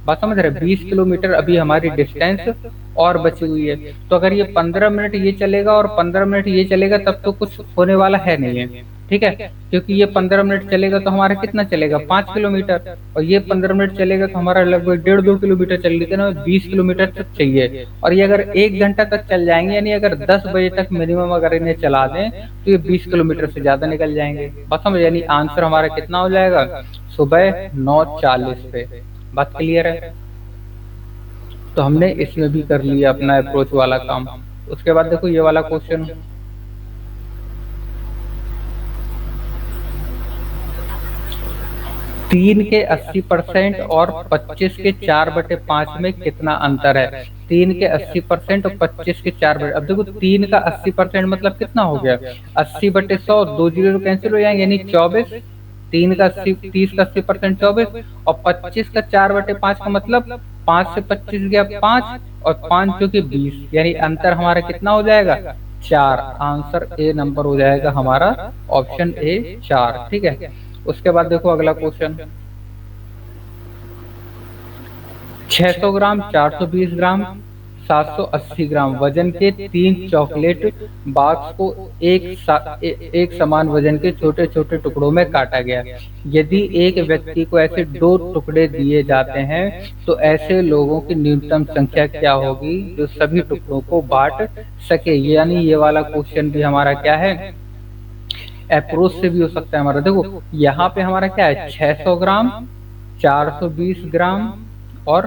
बात समझ रहे, 20 किलोमीटर अभी हमारी डिस्टेंस और बची हुई है। तो अगर ये 15 मिनट ये चलेगा और 15 मिनट ये चलेगा, तब तो कुछ होने वाला है नहीं है, ठीक है। क्योंकि ये 15 मिनट चलेगा तो हमारा कितना चलेगा, 5 किलोमीटर। और ये 15 मिनट चलेगा तो हमारा लगभग 1.5-2 किलोमीटर चल लेते ना, 20 किलोमीटर तक चाहिए। और ये अगर 1 घंटा तक चल जाएंगे, यानी अगर 10 बजे तक मिनिमम अगर इन्हें चला दें, तो ये 20 किलोमीटर से ज्यादा निकल जाएंगे। बस समझ, यानी आंसर हमारा कितना हो जाएगा, सुबह 9:40 पे। बात क्लियर है। तो हमने इसमें भी कर लिया अपना अप्रोच वाला काम। उसके बाद देखो ये वाला क्वेश्चन, 3 के 80% और 25 के 4/5 में कितना अंतर है। 3 के 80% और 25 के 4/, अब देखो 3 का 80% मतलब कितना हो गया, 80/100, 2 जीरो कैंसिल हो जाएंगे, यानी 24। 3 का 80, 30 का 80% 24, और 25 का 4/5 का मतलब 5 से 25 गया 5, और 5 जो कि 20, यानी अंतर हमारा कितना हो जाएगा, 4। आंसर ए नंबर हो जाएगा हमारा, ऑप्शन ए 4, ठीक है। उसके बाद देखो अगला क्वेश्चन, 600 ग्राम, 420 ग्राम, 780 ग्राम वजन के 3 चॉकलेट बॉक्स को एक समान वजन के छोटे छोटे टुकड़ों में काटा गया। यदि एक व्यक्ति को ऐसे 2 टुकड़े दिए जाते हैं, तो ऐसे लोगों की न्यूनतम संख्या क्या होगी जो सभी टुकड़ों को बांट सके। यानी ये वाला क्वेश्चन भी हमारा क्या है, अप्रोच से भी हो सकता है हमारा। देखो यहाँ पे हमारा क्या है, 600 ग्राम, 420 ग्राम और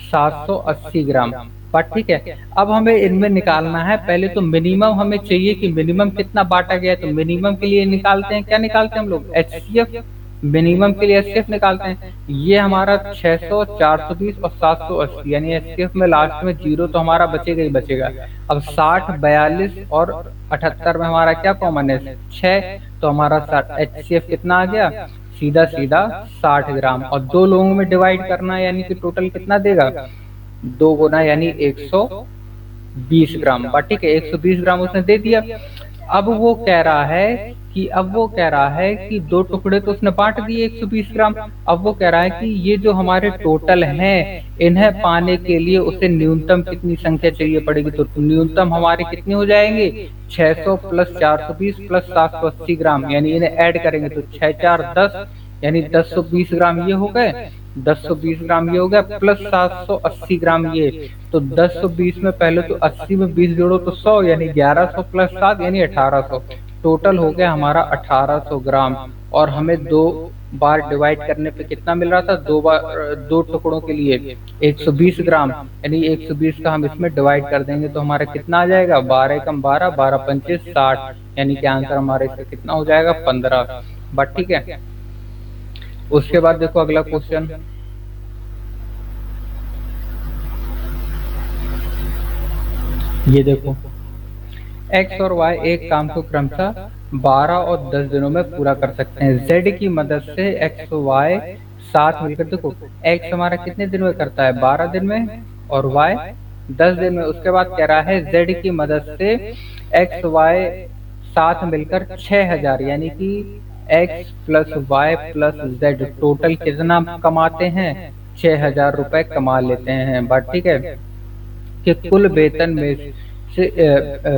780 ग्राम, पर ठीक है। अब हमें इनमें निकालना है, पहले तो मिनिमम हमें चाहिए कि मिनिमम कितना बांटा गया है। तो मिनिमम के लिए निकालते हैं, क्या निकालते हैं हम लोग, एचसीएफ। मिनिमम के लिए एचसीएफ निकालते हैं। ये हमारा 600, 420 और 780, यानी एचसीएफ में लास्ट में 0 तो हमारा बचेगा ही बचेगा। अब 60, 42 और 78 में हमारा क्या कॉमन है, 6, तो हमारा एचसीएफ कितना आ गया, सीधा सीधा 60 ग्राम। और 2 लोगों में डिवाइड करना है, यानी कि टोटल कितना देगा, 2 गुना यानी 120 ग्राम। बट ठीक है, 120 ग्राम उसने दे दिया। अब वो कह रहा है कि 2 टुकड़े तो उसने बांट दिए 120 ग्राम। अब वो कह रहा है कि ये जो हमारे टोटल हैं, इन्हें पाने के लिए उसे न्यूनतम कितनी संख्या चाहिए पड़ेगी। तो न्यूनतम हमारे कितने हो जाएंगे, 600 प्लस 420 प्लस 780 ग्राम, यानी इन्हें ऐड करेंगे तो 6 4 10, यानी 1020 ग्राम ये हो गए, 1020 ग्राम ये हो गया, प्लस 780 ग्राम ये। तो 1020 में पहले तो 80 में 20 जोड़ो तो 100, यानी 1100 प्लस 7 यानी 1800। टोटल हो गया हमारा 1800 ग्राम। और हमें 2 बार डिवाइड करने पे कितना मिल रहा था, 2 बार, 2 टुकड़ों के लिए 120 ग्राम, यानी 120 का हम इसमें डिवाइड कर देंगे तो हमारा कितना आ जाएगा, 12 कम 12, 12 पंचे 60, यानी कि आंसर हमारा इसका कितना हो जाएगा, 15। बट ठीक है। उसके बाद देखो अगला क्वेश्चन, ये देखो एक्स और वाई एक काम को क्रमशः 12 और 10 दिनों में पूरा कर सकते हैं। जेड की मदद से एक्स और वाई साथ मिलकर, देखो एक्स हमारा कितने दिन में करता है, 12 दिन में, और वाई 10 दिन में। उसके बाद कह रहा है जेड की मदद से एक्स वाई साथ मिलकर 6000, यानी कि X plus Y plus Z total कितना कमाते हैं, 6000 रुपए कमा लेते हैं। बात ठीक है कि कुल वेतन में से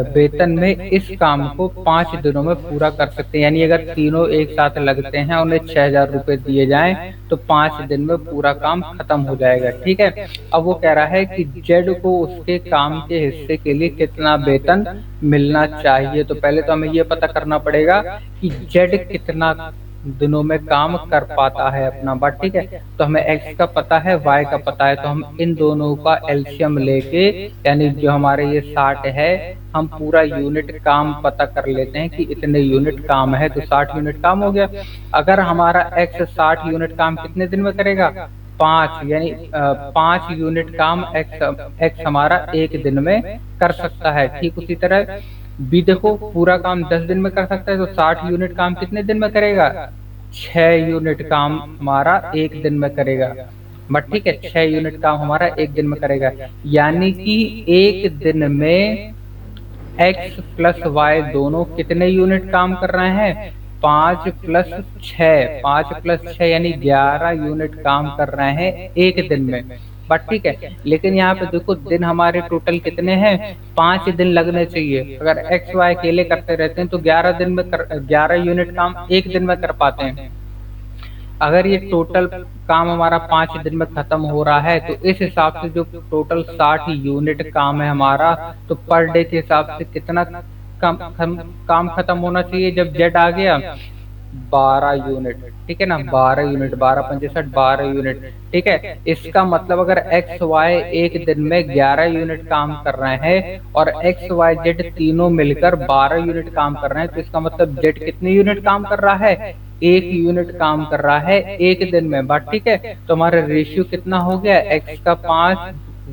वेतन में इस काम को 5 दिनों में पूरा कर सकते हैं। यानी अगर तीनों एक साथ लगते हैं, उन्हें 6000 रुपए दिए जाएं तो 5 दिन में पूरा काम खत्म हो जाएगा। ठीक है, अब वो कह रहा है कि जेड को उसके काम के हिस्से के लिए कितना वेतन मिलना चाहिए। तो पहले तो हमें ये पता करना पड़ेगा कि जेड कितना दिनों में काम कर पाता है अपना। बात ठीक है, तो हमें एक्स का पता है, वाई का पता है, तो हम इन दोनों का एलसीएम लेके, यानी जो हमारे ये 60 है, हम पूरा यूनिट काम पता कर लेते हैं कि इतने यूनिट काम है, तो 60 यूनिट काम हो गया। अगर हमारा एक्स 60 यूनिट काम कितने दिन में करेगा, 5, यानी 5 यूनिट काम एक्स हमारा एक दिन में कर सकता है। ठीक उसी तरह बी देखो, पूरा काम 10 दिन में कर सकता है, तो 60 यूनिट काम कितने दिन में करेगा, 6 यूनिट काम हमारा एक दिन में करेगा। बट ठीक है, 6 यूनिट काम हमारा एक दिन में करेगा, यानी कि एक दिन में एक्स प्लस वाई दोनों कितने यूनिट काम कर रहे हैं, 5 + 6, 5 + 6 यानी 11 यूनिट काम कर रहे हैं एक दिन में। बट ठीक है, लेकिन यहाँ पे देखो दिन हमारे टोटल कितने हैं, 5 दिन लगने चाहिए। अगर एक्स वाई अकेले करते रहते हैं तो 11 यूनिट काम एक दिन में कर पाते हैं। अगर ये टोटल काम हमारा 5 दिन में खत्म हो रहा है, तो इस हिसाब से जो टोटल 60 यूनिट काम है हमारा, तो पर डे के हिसाब से कितना काम खत्म होना चाहिए जब जेड आ गया, 12 यूनिट। ठीक है ना, 12 यूनिट, 12×5 = 12 यूनिट। ठीक है, इसका मतलब अगर एक्स वाई एक दिन में 11 यूनिट काम कर रहे हैं और एक्स वाई जेड तीनों मिलकर 12 यूनिट काम कर रहे हैं, तो इसका मतलब जेड कितने यूनिट काम कर रहा है, 1 यूनिट काम कर रहा है एक दिन में। बात ठीक है, तो हमारा रेशियो कितना हो गया, एक्स का 5,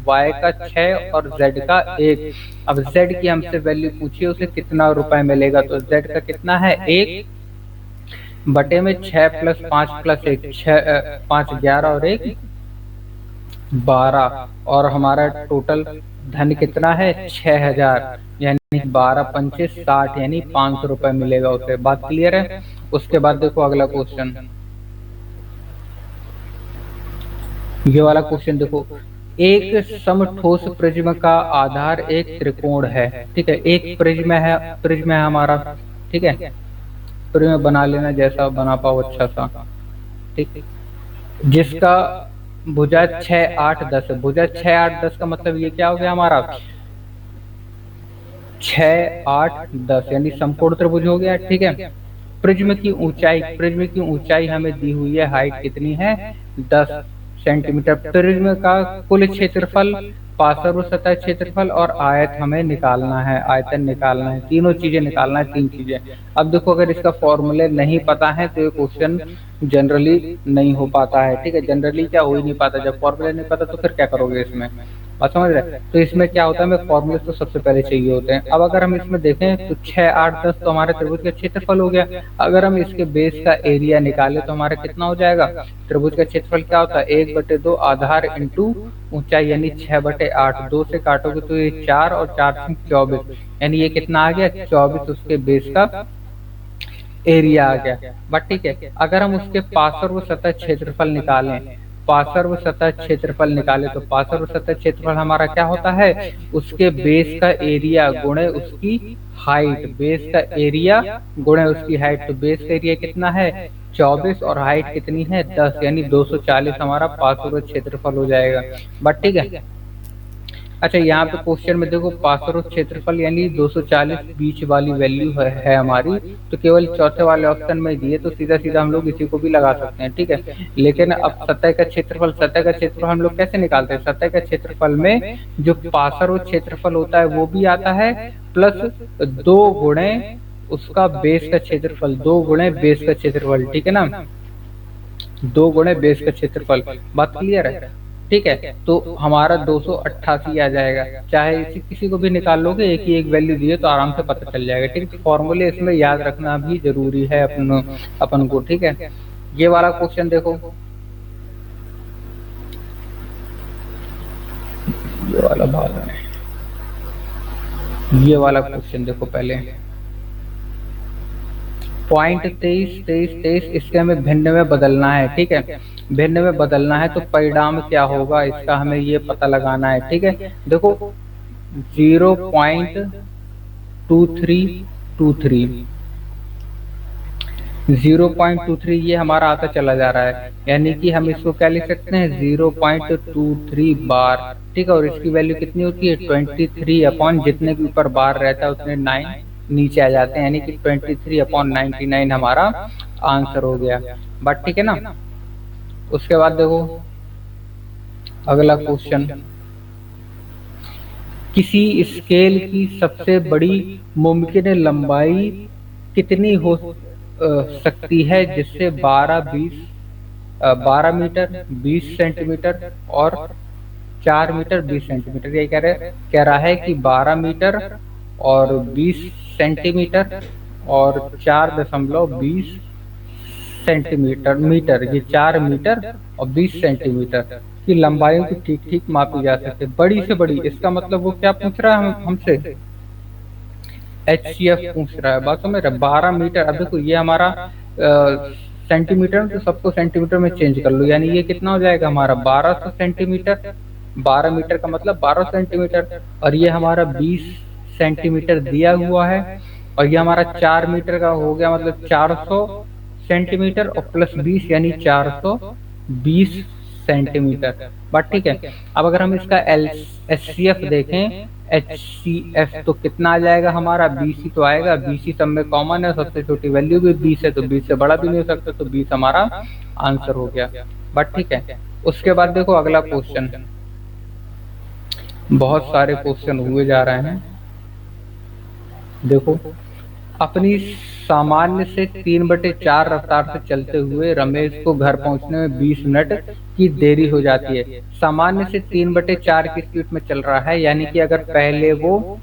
वाई का 6 और जेड का 1। अब जेड की हमसे वैल्यू पूछिए, उसे कितना रुपए मिलेगा, तो जेड का कितना है, 1 बटे में 6 + 5 + 1, 5 11 और 1 12, और हमारा टोटल धन कितना है, 6000, यानी 12×5 = 60, यानी 500 रुपए मिलेगा उसे। बात क्लियर है। उसके बाद देखो अगला क्वेश्चन, ये वाला क्वेश्चन देखो, एक समठोस प्रिज्म का आधार एक त्रिकोण है। ठीक है, एक प्रिज्म है हमारा। ठीक है, प्रिज्म बना लेना, जैसा बना पाओ अच्छा सा। ठीक, जिसका भुजा 6 8 10, भुजा 6 8 10 का मतलब ये क्या हो गया हमारा, 6 8 10 यानी समकोण त्रिभुज हो गया। ठीक है, प्रिज्म की ऊंचाई हमें दी हुई है, हाइट कितनी है, 10 सेंटीमीटर। प्रिज्म का कुल क्षेत्रफल, पार्श्व सतह क्षेत्रफल और आयत हमें निकालना है, आयतन निकालना है, तीनों चीजें निकालना है, 3 चीजें। अब देखो अगर इसका फॉर्मूले नहीं पता है तो ये क्वेश्चन जनरली नहीं हो पाता है। ठीक है, जनरली क्या हो ही नहीं पाता, जब फॉर्मूले नहीं पता तो फिर क्या करोगे इसमें, बात समझ रहे। तो इसमें क्या होता है, हमें फॉर्मूले तो सबसे पहले चाहिए होते हैं। अब अगर हम इसमें देखें तो 6 8 10 तो हमारे त्रिभुज का क्षेत्रफल हो गया। अगर हम इसके बेस का एरिया निकाले तो हमारा कितना हो जाएगा, त्रिभुज का क्षेत्रफल क्या होता है, 1/2 आधार इंटू ऊंचाई, यानी 6/8। 2 से काटोगे तो ये 4 और 4 से 24, यानी ये कितना आ गया, 24 उसके बेस का एरिया आ गया। बट ठीक है, अगर हम उसके पार्श्व सतह क्षेत्रफल निकालें, पार्श्व सतह क्षेत्रफल निकाले तो पार्श्व सतह क्षेत्रफल हमारा क्या होता है, उसके बेस का एरिया गुणे उसकी हाइट, बेस का एरिया गुणे उसकी हाइट। तो बेस का एरिया कितना है, 24 और हाइट कितनी है, 10, यानी 240 हमारा पार्श्व क्षेत्रफल हो जाएगा। बट ठीक है, अच्छा यहाँ पे क्वेश्चन में देखो पार्श्व क्षेत्रफल यानी 240 बीच वाली वैल्यू है हमारी, तो केवल चौथे वाले ऑप्शन में दिए, तो सीधा सीधा हम लोग इसी को भी लगा सकते हैं। ठीक है, लेकिन अब सतह का क्षेत्रफल हम लोग कैसे निकालते हैं, सतह का क्षेत्रफल में जो पार्श्व क्षेत्रफल होता है वो भी आता है, प्लस 2 गुणे उसका बेस का क्षेत्रफल, 2 गुणे बेस का क्षेत्रफल। ठीक है ना, 2 गुणे बेस का क्षेत्रफल। बात क्लियर है। ठीक है, तो हमारा 288 आ जाएगा। चाहे इसी किसी को भी निकाल लोगे, एक ही एक वैल्यू दिए तो आराम से पता चल जाएगा। ठीक है, फॉर्मूले इसमें याद रखना भी जरूरी है अपन को। ठीक है, ये वाला क्वेश्चन देखो, ये वाला भाग है, ये वाला क्वेश्चन देखो पहले, पॉइंट 23, इसके हमें भिन्न में बदलना है। ठीक है, भिन्न में बदलना है तो परिणाम क्या होगा इसका हमें ये पता लगाना है। ठीक है, देखो 0.2323, 0.23 ये हमारा आता चला जा रहा है, यानी कि हम इसको क्या लिख सकते हैं 0.23 बार। ठीक है, और इसकी वैल्यू कितनी होती है 23 अपॉन जितने भी ऊपर बार रहता है उतने 9 नीचे आ जाते हैं, यानी कि 23 अपॉन 99 हमारा आंसर हो गया। बट ठीक है ना। उसके बाद देखो अगला क्वेश्चन, किसी स्केल की सबसे बड़ी मुमकिन लंबाई कितनी हो सकती है जिससे 12 मीटर 20 सेंटीमीटर और 4 मीटर 20 सेंटीमीटर, ये कह रहा है कि 12 मीटर और 20 सेंटीमीटर और 4.20 सेंटीमीटर मीटर, ये 4 मीटर और 20 सेंटीमीटर की लंबाइयों की ठीक ठीक मापी जा सकती है, बड़ी से बड़ी। इसका मतलब वो क्या पूछ रहा है हमसे, HCF पूछ रहा है। बात समझ रहे, 12 मीटर। अब देखो ये हमारा सेंटीमीटर, तो सबको सेंटीमीटर में चेंज कर लो, यानी ये कितना हो जाएगा हमारा 1200 सेंटीमीटर। 12 मीटर का मतलब 12 सेंटीमीटर, और ये हमारा 20 सेंटीमीटर दिया हुआ है, और ये हमारा 4 मीटर का हो गया, मतलब 400 सेंटीमीटर और प्लस 20 यानी 420 सेंटीमीटर। बात ठीक है। अब अगर हम इसका HCF देखें, HCF तो कितना आ जाएगा हमारा 20 ही तो आएगा, 20 ही सब में कॉमन है, सबसे छोटी वैल्यू भी 20 है, तो 20 से बड़ा भी नहीं हो सकता, तो 20 हमारा आंसर हो गया। बट ठीक है। उसके बाद देखो अगला क्वेश्चन, बहुत सारे क्वेश्चन हुए जा रहे हैं। देखो, अपनी सामान्य से 3/4 रफ्तार से चलते हुए रमेश को घर पहुंचने में 20 मिनट की देरी हो जाती है। सामान्य से 3/4 की स्पीड में चल रहा है, यानी कि अगर पहले वो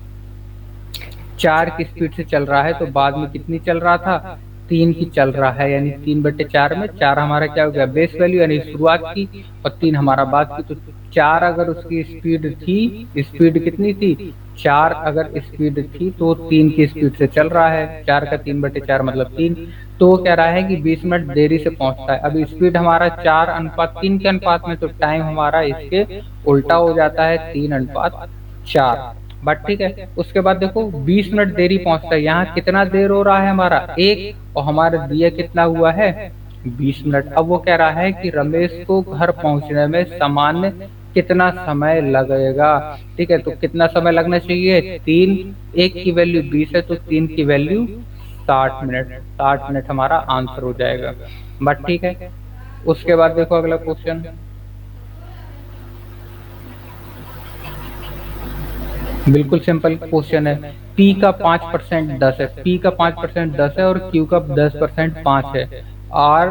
4 की स्पीड से चल रहा है तो बाद में कितनी चल रहा था 3 की चल रहा है, यानी 3/4 में 4 हमारा क्या हो गया बेस वैल्यू यानी शुरुआत की, और 3 हमारा बाद की। तो 4 अगर उसकी स्पीड थी, स्पीड कितनी थी 4 अगर स्पीड थी तो 3 की स्पीड से चल रहा है, 4 का 3/4 मतलब 3। तो वो कह रहा है कि 20 मिनट देरी से पहुंचता है। अब स्पीड हमारा 4:3 के अनुपात में, तो टाइम हमारा इसके उल्टा हो जाता है 3:4। बट ठीक है। उसके बाद देखो 20 मिनट देरी पहुंचता है, यहाँ कितना देर हो रहा है हमारा 1, और हमारा दिया कितना हुआ है 20 मिनट। अब वो कह रहा है कि रमेश को घर पहुंचने में सामान्य कितना समय लगेगा। ठीक है, तो कितना समय लगना चाहिए 3, 1 की वैल्यू 20 है तो 3 की वैल्यू 60 मिनट। 60 मिनट हमारा आंसर हो जाएगा। बट ठीक है। उसके बाद देखो अगला क्वेश्चन, बिल्कुल सिंपल क्वेश्चन है। P का 5% 10 है, P का 5% 10 है और Q का 10% 5 है। R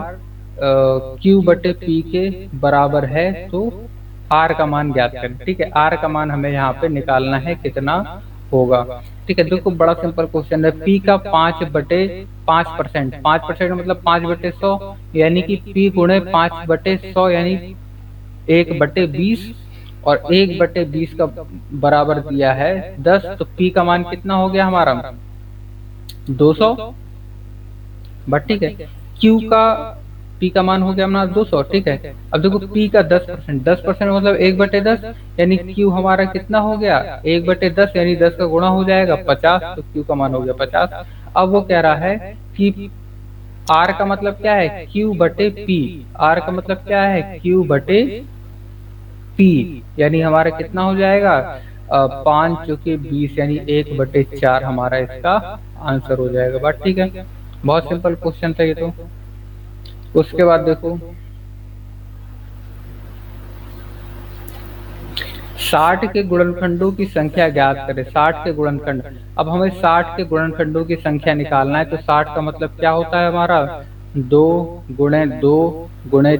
Q/P के बराबर है, तो R का मान ज्ञात करें। ठीक है, R का मान हमें यहाँ पे निकालना है कितना होगा। ठीक है, देखो बड़ा सिंपल क्वेश्चन है। P का 5/5%, 5% मतलब 5/100, यानी कि P गुणे 5/100 यानी 1/20, और 1/20 का बराबर दिया है 10, तो P का मान कितना हो गया हमारा 200। बट ठीक है, Q का P का मान हो गया हमारा 200। ठीक है, अब देखो P का 10%, 10% मतलब 1/10, यानी Q हमारा कितना हो गया 1/10, यानी 10 का गुणा हो जाएगा 50, तो Q का मान हो गया 50। अब वो कह रहा है कि R का मतलब क्या है Q/P, R का मतलब क्या है Q/P, यानी हमारा कितना हो जाएगा 5 चौके 20 यानी 1/4 हमारा इसका आंसर हो जाएगा। बात ठीक है, बहुत सिंपल क्वेश्चन था ये तो। उसके बाद देखो 60 के गुणनखंडों की संख्या ज्ञात करें। 60 के गुणनखंड, अब हमें 60 के गुणनखंडों की संख्या निकालना है, तो 60 का मतलब क्या होता है हमारा 2 गुणे 2 गुणे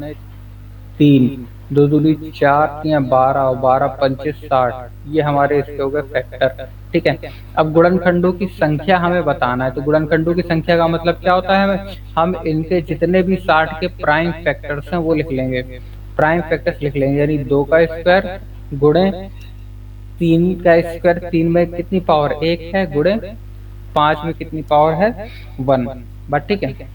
3, 2 दूनी 4 या 12 और 12 पंचे 60, ये हमारे इसके हो गए फैक्टर। ठीक है, अब गुणनखंडों की संख्या हमें बताना है, तो गुणनखंडों की संख्या का मतलब क्या होता है हम इनके जितने भी 60 के प्राइम फैक्टर्स हैं वो लिख लेंगे, प्राइम फैक्टर्स लिख लेंगे, यानी 2 का स्क्वायर गुणे 3 का स्क्वायर, 3 में कितनी पावर 1 है, गुणे 5 में कितनी पावर है 1। बात ठीक है।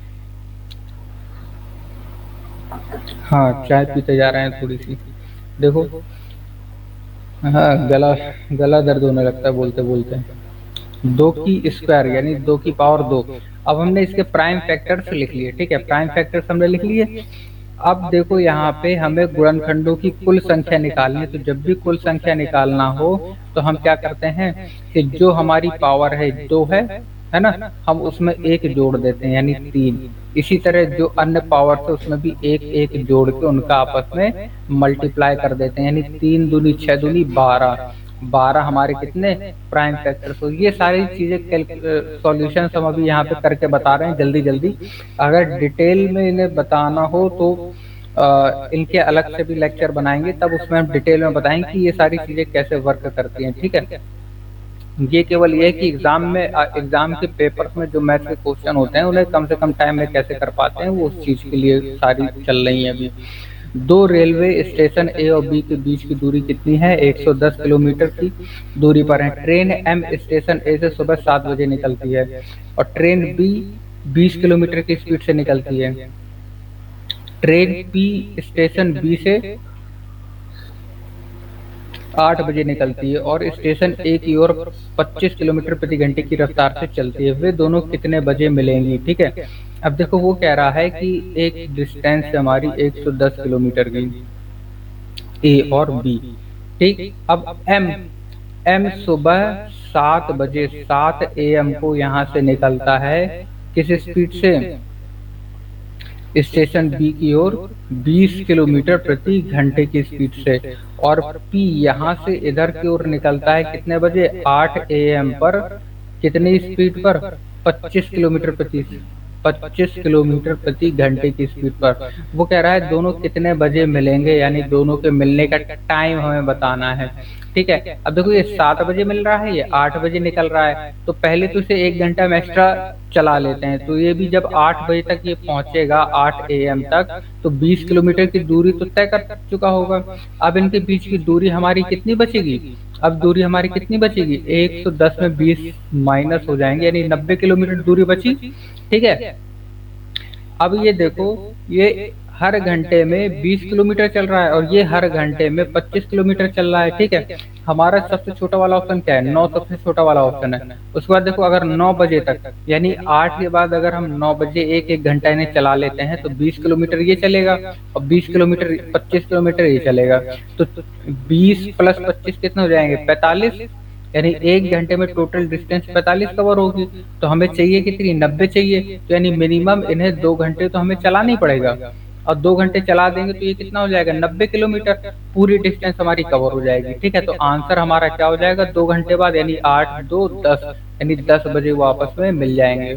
हाँ चाय पीते जा रहे हैं थोड़ी सी, देखो। हाँ गला गला दर्द होने लगता है बोलते बोलते। 2 की स्क्वायर यानी 2 की पावर 2। अब हमने इसके प्राइम फैक्टर्स लिख लिए, ठीक है, प्राइम फैक्टर्स हमने लिख लिए। अब देखो यहाँ पे हमें गुणनखंडों की कुल संख्या निकालनी है, तो जब भी कुल संख्या निकालना हो तो हम क्या करते हैं कि जो हमारी पावर है 2 है ना, हम उसमें 1 जोड़ देते हैं यानी 3। इसी तरह जो अन्य पावर है उसमें भी 1 1 जोड़ के उनका आपस में मल्टीप्लाई कर देते हैं, यानी 3 दूनी 6 दूनी 12, 12 हमारे कितने प्राइम फैक्टर्स। तो ये सारी चीजें सॉल्यूशन हम अभी यहाँ पे करके बता रहे हैं जल्दी जल्दी। अगर डिटेल में इन्हें बताना हो तो इनके अलग से भी लेक्चर बनाएंगे, तब उसमें हम डिटेल में बताएंगे कि ये सारी चीजें कैसे वर्क करती हैं, ठीक है। ये केवल ये है कि एग्जाम के पेपर्स में जो मैथ्स के क्वेश्चन होते हैं उन्हें कम से कम टाइम में कैसे कर पाते हैं, वो उस चीज के लिए सारी चल रही है अभी। 2 रेलवे स्टेशन ए और बी के बीच की दूरी कितनी है, 110 किलोमीटर की दूरी पर है। ट्रेन एम स्टेशन ए से सुबह 7 बजे निकलती है और ट्रेन बी 20 किलोमीटर की स्पीड से निकलती है। ट्रेन पी स्टेशन बी से 8 बजे निकलती है और स्टेशन ए की ओर 25 किलोमीटर प्रति घंटे की रफ्तार से चलती है। वे दोनों कितने बजे मिलेंगी, ठीक है। अब देखो वो कह रहा है कि एक डिस्टेंस है हमारी 110 किलोमीटर की, ए और बी, ठीक। अब एम एम सुबह 7 बजे 7 AM को यहाँ से निकलता है, किस स्पीड से, स्टेशन बी की ओर 20 किलोमीटर प्रति घंटे की स्पीड से। और पी यहाँ से इधर की ओर निकलता है कितने बजे, 8 AM पर, कितनी स्पीड पर, 25 किलोमीटर प्रति घंटे की स्पीड पर। वो कह रहा है दोनों कितने बजे मिलेंगे, यानी दोनों के मिलने का टाइम हमें बताना है, ठीक है। अब देखो ये 7 बजे मिल रहा है, ये 8 बजे निकल रहा है, तो पहले तो इसे 1 घंटा हम एक्स्ट्रा चला लेते हैं। तो ये भी जब 8 बजे तक ये पहुंचेगा 8 AM तक, तो 20 किलोमीटर की दूरी तो तय कर चुका होगा। अब इनके बीच की दूरी हमारी कितनी बचेगी, अब दूरी हमारी कितनी बचेगी, 110 में 20 माइनस हो जाएंगे, यानी 90 किलोमीटर दूरी बची, ठीक है। अब ये देखो ये हर घंटे में 20 किलोमीटर चल रहा है और ये हर घंटे में 25 किलोमीटर चल रहा है, ठीक है। हमारा सबसे छोटा वाला ऑप्शन क्या है, 9 सबसे छोटा वाला ऑप्शन है। उसके बाद देखो अगर 9 बजे तक यानी 8 के बाद अगर हम 9 बजे एक घंटा इन्हें चला लेते हैं तो 20 किलोमीटर ये चलेगा और 20 किलोमीटर 25 किलोमीटर ये चलेगा। तो 20 प्लस 25 कितने हो जाएंगे, 45, यानी 1 घंटे में टोटल डिस्टेंस 45 कवर होगी। तो हमें चाहिए कितनी, 90 चाहिए। तो यानी मिनिमम इन्हें 2 घंटे तो हमें चलाना ही पड़ेगा और 2 घंटे चला देंगे तो ये कितना हो जाएगा, 90 किलोमीटर, पूरी डिस्टेंस हमारी कवर हो जाएगी, ठीक है। तो आंसर हमारा क्या हो जाएगा, 2 घंटे बाद, यानी 8 2 10, यानी 10 बजे वो आपस में मिल जाएंगे।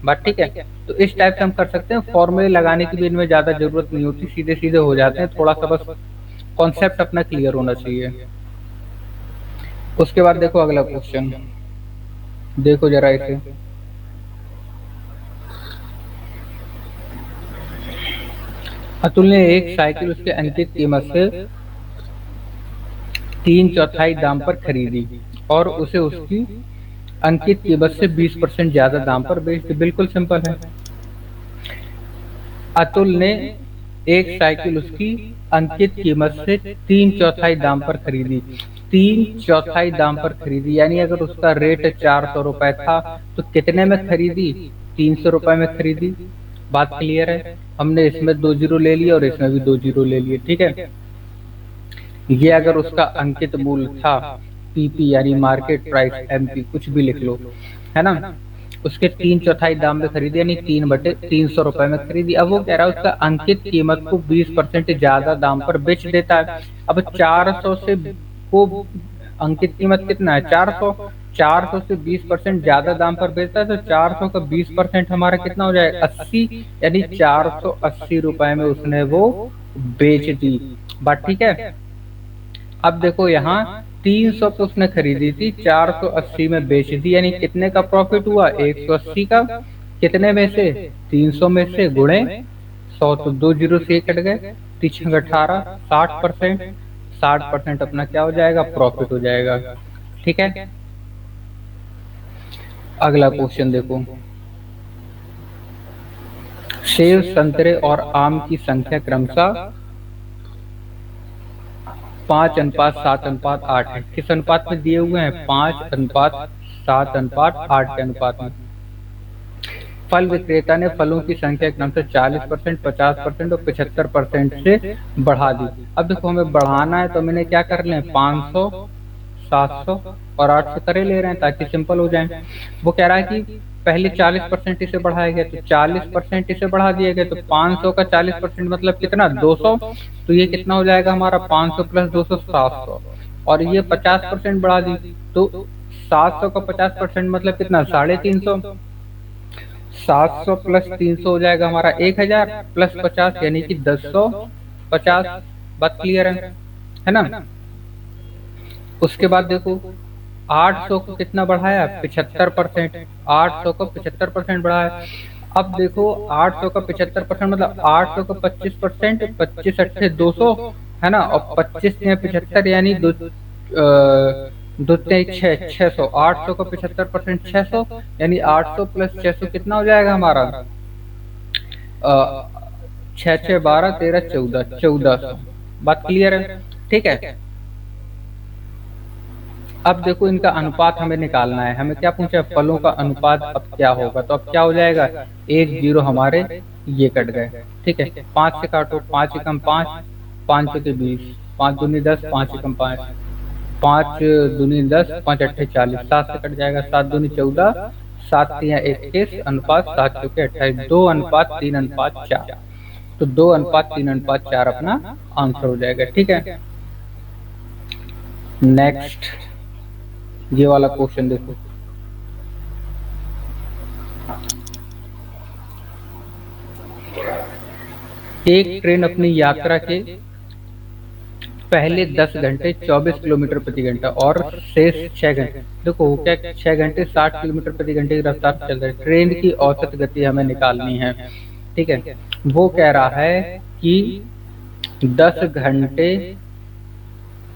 बात ठीक है। तो इस टाइप से हम कर सकते हैं, फॉर्मूले लगाने की भी इनमें ज्यादा जरूरत नहीं होती, सीधे सीधे हो जाते हैं। थोड़ा सा बस कॉन्सेप्ट अपना क्लियर होना चाहिए। उसके बाद देखो अगला क्वेश्चन, देखो जरा इसे। अतुल ने एक साइकिल उसके अंकित कीमत से 3/4 दाम पर खरीदी और उसे उसकी अंकित कीमत से 20% ज्यादा दाम पर बेच दी। बिल्कुल सिंपल है। अतुल ने एक साइकिल उसकी अंकित कीमत से 3/4 दाम पर खरीदी, 3/4 दाम पर खरीदी, यानी अगर उसका रेट 400 रुपए था तो कितने में खरीदी, 300 रुपए में खरीदी। बात क्लियर है। हमने इसमें 2 जीरो ले लिए और इसमें भी 2 जीरो ले लिए, ठीक है। ये अगर उसका अंकित मूल्य था पीपी यानी मार्केट प्राइस, एमपी कुछ भी लिख लो, है ना, उसके 3/4 दाम में खरीदी, यानी 3/300 रुपए में खरीदी। अब वो कह रहा है उसका अंकित कीमत को 20% ज्यादा दाम पर बेच देता है। अब 400 से को अंकित कीमत कितना है, 400, 400 से 20% ज्यादा दाम पर बेचता है, तो 400 का 20% हमारा कितना हो जाएगा, 80, यानी 480 रुपए में उसने वो बेच दी। बात ठीक है। अब देखो यहाँ 300 पे उसने खरीदी थी, 480 में बेच दी, यानी कितने का प्रॉफिट हुआ, 180 का। कितने में से, 300 में से, गुणे 100, तो 2 जीरो से कट गए, 18 60%, 60% अपना क्या हो जाएगा, प्रॉफिट हो जाएगा। ठीक है, अगला क्वेश्चन देखो, सेब, संतरे और आम की संख्या क्रमशः 5:7:8 है। किस अनुपात में दिए हुए हैं, 5:7:8 के अनुपात में। फल विक्रेता ने फलों की संख्या क्रमशः 40%, 50% और 75% से बढ़ा दी। अब देखो हमें बढ़ाना है तो मैंने क्या कर लें, 500, 700 और 800 करे ले रहे हैं ताकि सिंपल हो जाए। वो कह रहा है कि पहले 40% इसे बढ़ाया गया तो 40% इसे बढ़ा दिया गया, तो 500 का 40% मतलब कितना, 200। तो ये कितना हो जाएगा हमारा, 500 प्लस 200 700। और ये 50% बढ़ा दी तो 700 का 50% मतलब कितना, 350। 700 प्लस 300 हो जाएगा हमारा 1000 प्लस 50 यानी कि 1050। बात क्लियर है ना। उसके बाद देखो 800 को कितना बढ़ाया, 75%। 800 को 75% बढ़ाया। अब देखो 800 का 75% मतलब 800 का 25%, 25 अट्ठे 200 है ना, और 25 या 75 यानी दो तेईस 600। 800 का 75% 600 यानी 800 प्लस 600 कितना हो जाएगा हमारा, 6 6 12 13 14 1400। बात क्लियर है, ठीक है। अब देखो इनका अनुपात हमें निकालना है। हमें क्या पूछा है, फलों का अनुपात अब क्या होगा, तो अब क्या हो जाएगा, 1 0 हमारे ये कट गए। ठीक है, 5 से काटो, 5 एकम 5, 5 के 20, 5 दूनी 10, 5 एकम 5, 5 दूनी 10, 5 अट्ठे 40, 7 से कट जाएगा, 7 दूनी 14, 7 तिया 21, अनुपात 7 चौके 28, 2:3:4। तो 2:3:4 अपना आंसर हो जाएगा। ठीक है, नेक्स्ट ये वाला क्वेश्चन देखो, एक ट्रेन अपनी यात्रा के पहले 10 घंटे 24 किलोमीटर प्रति घंटा और शेष 6 घंटे, देखो क्या 6 घंटे 60 किलोमीटर प्रति घंटे की रफ्तार से चल रही है। ट्रेन की औसत गति हमें निकालनी है। ठीक है, वो कह रहा है कि 10 घंटे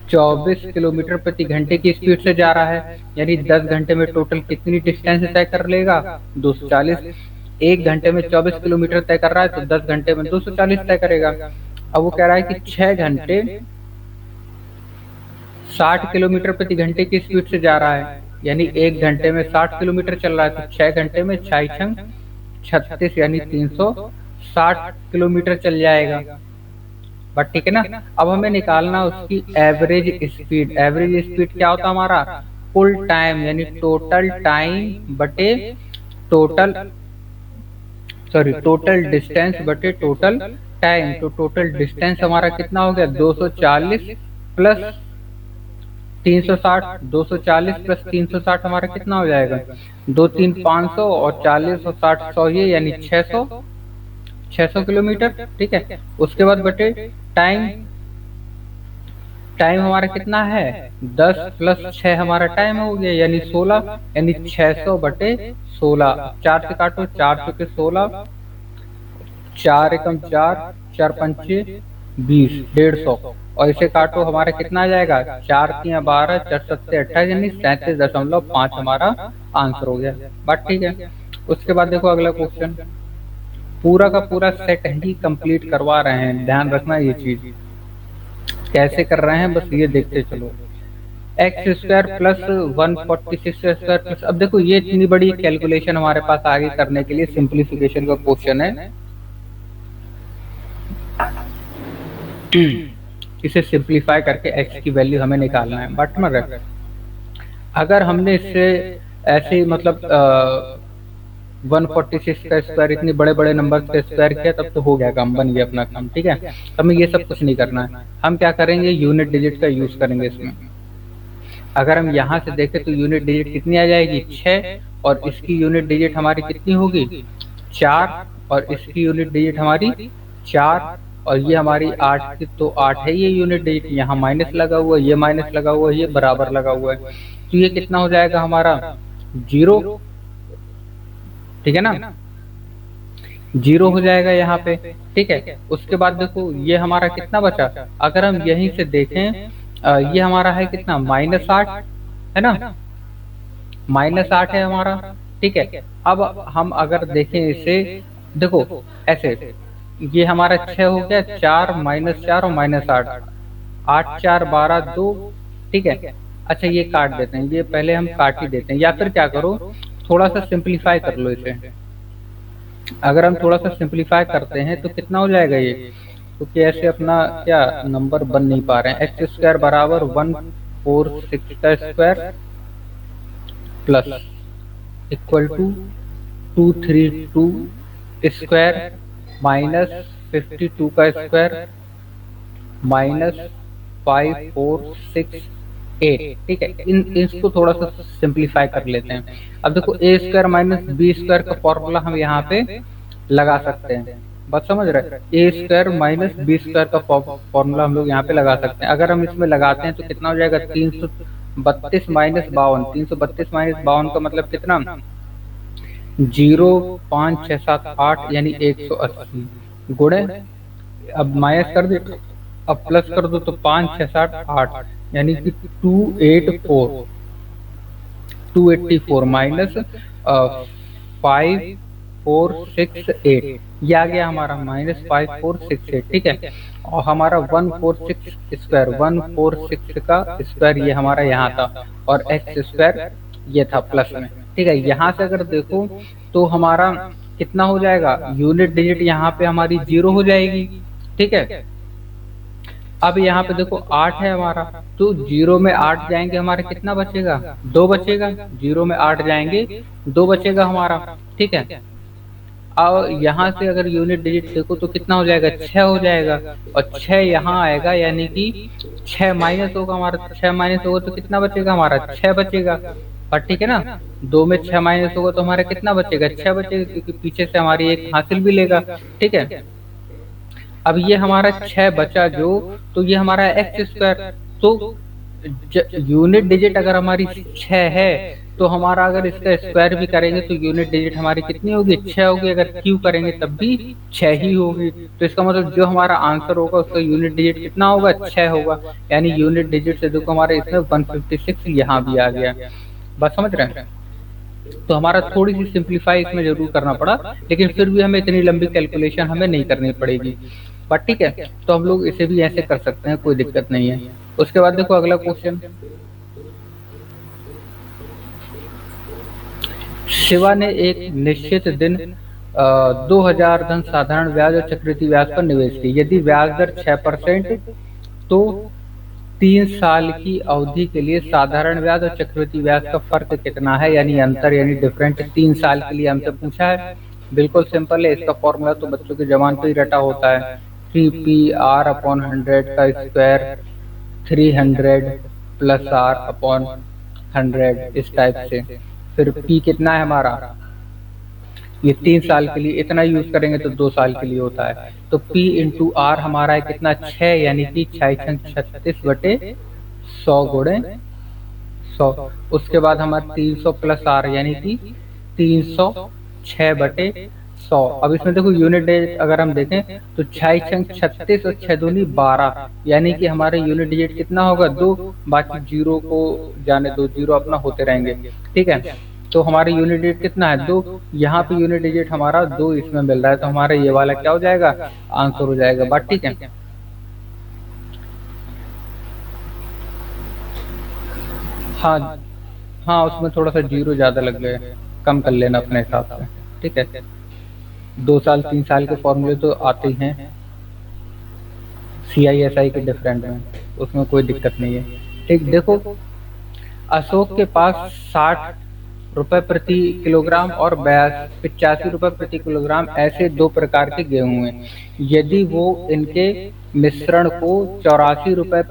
24 किलोमीटर प्रति घंटे की स्पीड से जा रहा है, यानी 10 घंटे में टोटल कितनी डिस्टेंस तय कर लेगा, 240। 1 घंटे में 24 किलोमीटर तय कर रहा है तो 10 घंटे में 240 तय करेगा। अब वो कह रहा है कि 6 घंटे 60 किलोमीटर प्रति घंटे की स्पीड से जा रहा है, यानी 1 घंटे में 60 किलोमीटर चल रहा है, तो 6 घंटे में 6 36 यानी 360 किलोमीटर चल जाएगा। बट ठीक है ना। अब हमें निकालना उसकी एवरेज स्पीड। एवरेज स्पीड क्या होता है हमारा, फुल टाइम यानी टोटल टाइम बटे टोटल टोटल डिस्टेंस बटे टोटल टाइम। तो टोटल डिस्टेंस हमारा कितना हो गया, 240 प्लस 360। 240 प्लस 360 हमारा कितना हो जाएगा, 2 3 500 और 40 और 60 100 ये यानी 600 किलोमीटर। ठीक है, उसके बाद बटे टाइम। टाइम हमारा कितना है, 10 प्लस 6 हमारा टाइम हो गया यानी 16, यानी 600 बटे 16। 4 से काटो, 4 के 16, 4 एकम 4, 4 पंचे 20, 150 और इसे काटो हमारा कितना आ जाएगा, 4 तिया 12, 4 सत्ते 28 यानी 37.5 हमारा आंसर हो गया। बात ठीक है। उसके बाद देखो अगला क्वेश्चन, पूरा का पूरा सेट ही कंप्लीट करवा रहे हैं, ध्यान रखना ये चीज कैसे कर रहे हैं, बस ये देखते चलो। X square plus 146 square plus, अब देखो ये इतनी बड़ी कैलकुलेशन हमारे पास आगे करने के लिए सिंप्लीफिकेशन का क्वेश्चन है। इसे सिंप्लीफाई करके एक्स की वैल्यू हमें निकालना है। बट मगर अगर हमने इससे ऐसे मतलब 146 का स्क्वायर इतने बड़े बड़े नंबर का स्क्वायर किया तब तो हो गया काम, बन गया अपना काम। ठीक है, हमें ये सब कुछ नहीं करना है। हम क्या करेंगे, यूनिट डिजिट का यूज करेंगे इसमें। अगर हम यहाँ से देखें तो यूनिट डिजिट कितनी आ जाएगी, 6, और इसकी यूनिट डिजिट हमारी कितनी होगी, 4, और इसकी यूनिट डिजिट हमारी 4, और ये हमारी 8 की तो 8 है ये यूनिट डिजिट। यहाँ माइनस लगा हुआ है, ये माइनस लगा हुआ है, ये बराबर लगा हुआ है, तो ये कितना हो जाएगा हमारा 0। ठीक है ना, जीरो हो जाएगा यहाँ पे। ठीक है, उसके बाद देखो ये हमारा कितना बचा, अगर हम यहीं से देखें ये हमारा है कितना, -8 है ना, -8 है हमारा। ठीक है, अब हम अगर देखें इसे, देखो ऐसे, ये हमारा 6 हो गया, 4 -4 और -8, 8 4 12 2। ठीक है, अच्छा ये काट देते हैं, ये पहले हम काट ही देते हैं, या फिर क्या करो, थोड़ा सा सिंप्लीफाई कर लो इसे। अगर हम थोड़ा सा सिंप्लीफाई करते हैं तो कितना हो जाएगा ये, क्योंकि ऐसे अपना क्या नंबर बन नहीं पा रहे हैं। एक्स स्क्वायर बराबर 146 का square plus equal to 232 square -52 का स्क्वायर -5468। ठीक है, इसको थोड़ा सा सिंप्लीफाई कर लेते हैं। अब देखो ए स्क्वायर माइनस बी स्क्वायर का फॉर्मूला हम यहाँ पे लगा सकते हैं, बात समझ रहे हैं, ए स्क्वायर माइनस बी स्क्वायर का फॉर्मूला हम लोग यहाँ पे लगा सकते हैं। अगर हम इसमें लगाते हैं तो कितना हो जाएगा, 332 माइनस 52, 332 माइनस 52 का मतलब कितना, 05678 यानी 180 गुणे, अब माइनस कर दे, अब प्लस कर दो तो 5678 यानी कि 284 माइनस 5468, ये आ गया हमारा -5468। ठीक है, और हमारा 146 स्क्वायर, 146 का स्क्वायर ये हमारा यहाँ था, और एक्स स्क्वायर ये था प्लस में। ठीक है, यहाँ से अगर देखो तो हमारा कितना हो जाएगा, यूनिट डिजिट यहाँ पे हमारी 0 हो जाएगी। ठीक है, अब यहाँ पे देखो 8 है हमारा, तो 0 में 8 जाएंगे हमारा कितना बचेगा, 2 बचेगा, 0 में 8 जाएंगे 2 बचेगा हमारा। ठीक है, अब यहाँ से अगर यूनिट डिजिट देखो तो कितना हो जाएगा, 6 हो जाएगा, और 6 यहाँ आएगा यानी कि 6 माइनस होगा हमारा, 6 माइनस होगा तो कितना बचेगा हमारा, 6 बचेगा। और ठीक है ना, 2 में 6 माइनस होगा तो हमारा कितना बचेगा, 6 बचेगा, क्योंकि पीछे से हमारी एक हासिल भी लेगा। ठीक है, अब ये हमारा 6 बचा जो, तो ये हमारा एक्स स्क्वायर, तो यूनिट डिजिट अगर हमारी 6 है तो हमारा अगर इसका स्क्वायर भी करेंगे तो यूनिट डिजिट हमारी कितनी होगी, 6 होगी, अगर क्यू करेंगे तब भी 6 ही होगी। तो इसका मतलब जो हमारा आंसर होगा उसका यूनिट डिजिट कितना होगा, 6 होगा, यानी यूनिट डिजिट से देखो हमारे इसमें 156 यहाँ भी आ गया। बस समझ रहे हैं, तो हमारा थोड़ी सी सिंप्लीफाई इसमें जरूर करना पड़ा, लेकिन फिर भी हमें इतनी लंबी कैलकुलेशन हमें नहीं करनी पड़ेगी। बट ठीक है, तो हम लोग इसे भी ऐसे कर सकते हैं, कोई दिक्कत नहीं है। उसके बाद देखो अगला क्वेश्चन, शिवा ने एक निश्चित दिन 2000 धन साधारण ब्याज और चक्रवृद्धि ब्याज पर निवेश की। यदि ब्याज दर 6% तो 3 साल की अवधि के लिए साधारण ब्याज और चक्रवृद्धि ब्याज का फर्क कितना है, यानी अंतर, यानी डिफरेंट 3 साल के लिए हमसे पूछा है। बिल्कुल सिंपल है, इसका फॉर्मूला तो बच्चों के जबान पे ही रटा होता है, 3PR/100 का स्क्वायर 300 प्लस R/100, इस टाइप से। फिर P कितना है हमारा, ये 3 साल के लिए, इतना यूज करेंगे तो 2 साल के लिए होता है, तो P इंटू R हमारा है कितना, 6, यानी कि 6×36/100 गुणे 100। उसके बाद हमारा 300 प्लस R यानी कि 306/100। अब इसमें देखो यूनिट डिजिट अगर हम देखें तो 6×36 और 6×2 12, यानी कि हमारे यूनिट डिजिट कितना होगा, 2, बाकी जीरो को जाने दो, जीरो अपना होते रहेंगे। ठीक है, तो हमारे यूनिट डिजिट कितना है, 2, यहाँ पे यूनिट डिजिट हमारा 2 इसमें मिल रहा है, तो हमारा ये वाला क्या हो जाएगा, आंसर हो जाएगा। बात ठीक है, हाँ हाँ, उसमें थोड़ा सा जीरो ज्यादा लग गए, कम कर लेना अपने हिसाब से। ठीक है, 2 साल 3 साल के फॉर्मूले तो आते ही हैं CISI के डिफरेंट में, उसमें कोई दिक्कत नहीं है। ठीक, देखो अशोक के पास 60 रुपए प्रति किलोग्राम और 85 रुपए प्रति किलोग्राम ऐसे 2 प्रकार के गेहूं हैं। यदि वो इनके मिश्रण को 84 रुपए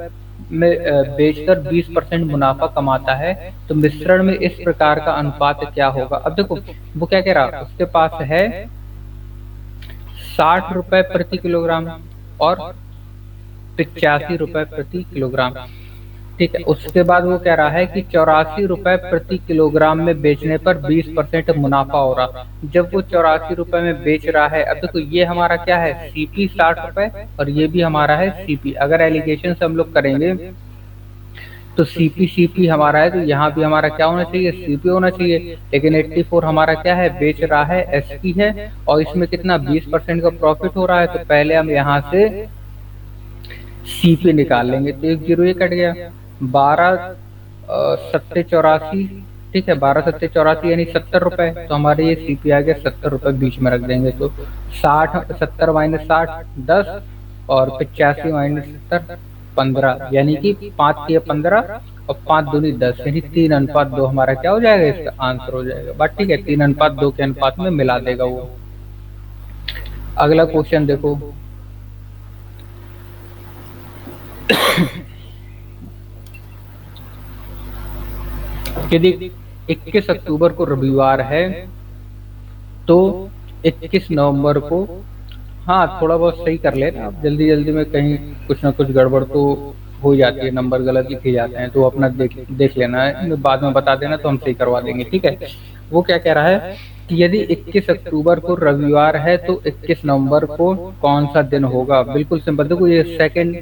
में बेचकर 20% मुनाफा कमाता है, तो मिश्रण में इस प्रकार का अनुपात क्या होगा। अब देखो वो क्या कह रहा, उसके पास है 60 रुपए प्रति किलोग्राम और 85 रुपए प्रति किलोग्राम। ठीक है। उसके बाद वो कह रहा है कि 84 रुपए प्रति किलोग्राम में बेचने पर 20% मुनाफा हो रहा। जब वो 84 रुपए में बेच रहा है, अब देखो ये हमारा क्या है, सीपी 60 रुपए और ये भी हमारा है सीपी। अगर एलिगेशन से हम लोग करेंगे तो सीपी सीपी हमारा है, तो यहाँ भी हमारा क्या होना चाहिए, सीपी होना चाहिए। लेकिन 84 हमारा क्या है, बेच रहा है, एसपी है, और इसमें कितना 20% का प्रॉफिट हो रहा है। तो पहले हम यहाँ से सीपी निकाल लेंगे, तो एक जीरो ये कट गया। 12 सत्ते 84, ठीक है, 12 सत्ते 84 यानी 70 रुपए। तो हमारे ये सीपी आ गया 70 रुपए, बीच में रख देंगे। तो 60 70 - 60 10 और 85 - 70 15, यानी कि 5 के 15 और 5 दूनी 10, यानी 3:2 हमारा क्या हो जाएगा, इसका आंसर हो जाएगा। बात ठीक है, 3:2 के अनुपात में मिला देगा वो। अगला क्वेश्चन देखो। यदि 21 अक्टूबर को रविवार है तो 21 नवंबर को, हाँ थोड़ा बहुत सही कर लेना आप, जल्दी जल्दी में कहीं कुछ ना कुछ गड़बड़ तो हो जाती है, नंबर गलत लिखे जाते हैं, तो अपना देख लेना है, बाद में बता देना तो हम सही करवा देंगे, ठीक है। वो क्या कह रहा है कि यदि 21 अक्टूबर को रविवार है तो 21 नवंबर को कौन सा दिन होगा। बिल्कुल सिंपल, देखो ये सेकंड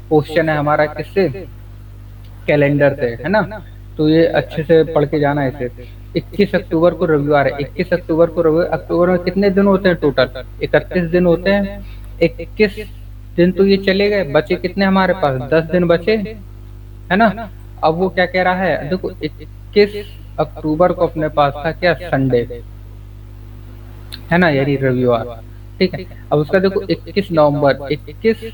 क्वेश्चन है हमारा किससे, कैलेंडर से, है ना। तो ये अच्छे से पढ़ के जाना है इसे। 21 अक्टूबर को रविवार है, 21 अक्टूबर को रविवार, अक्टूबर में कितने दिन होते हैं टोटल, 31 दिन होते हैं। 21 दिन तो ये चले गए, बचे कितने हमारे पास, 10 दिन बचे, है ना। अब वो क्या कह रहा है, देखो 21 अक्टूबर को अपने पास था क्या, संडे, है ना, यानी रविवार, ठीक है। अब उसका देखो 21 नवंबर, 21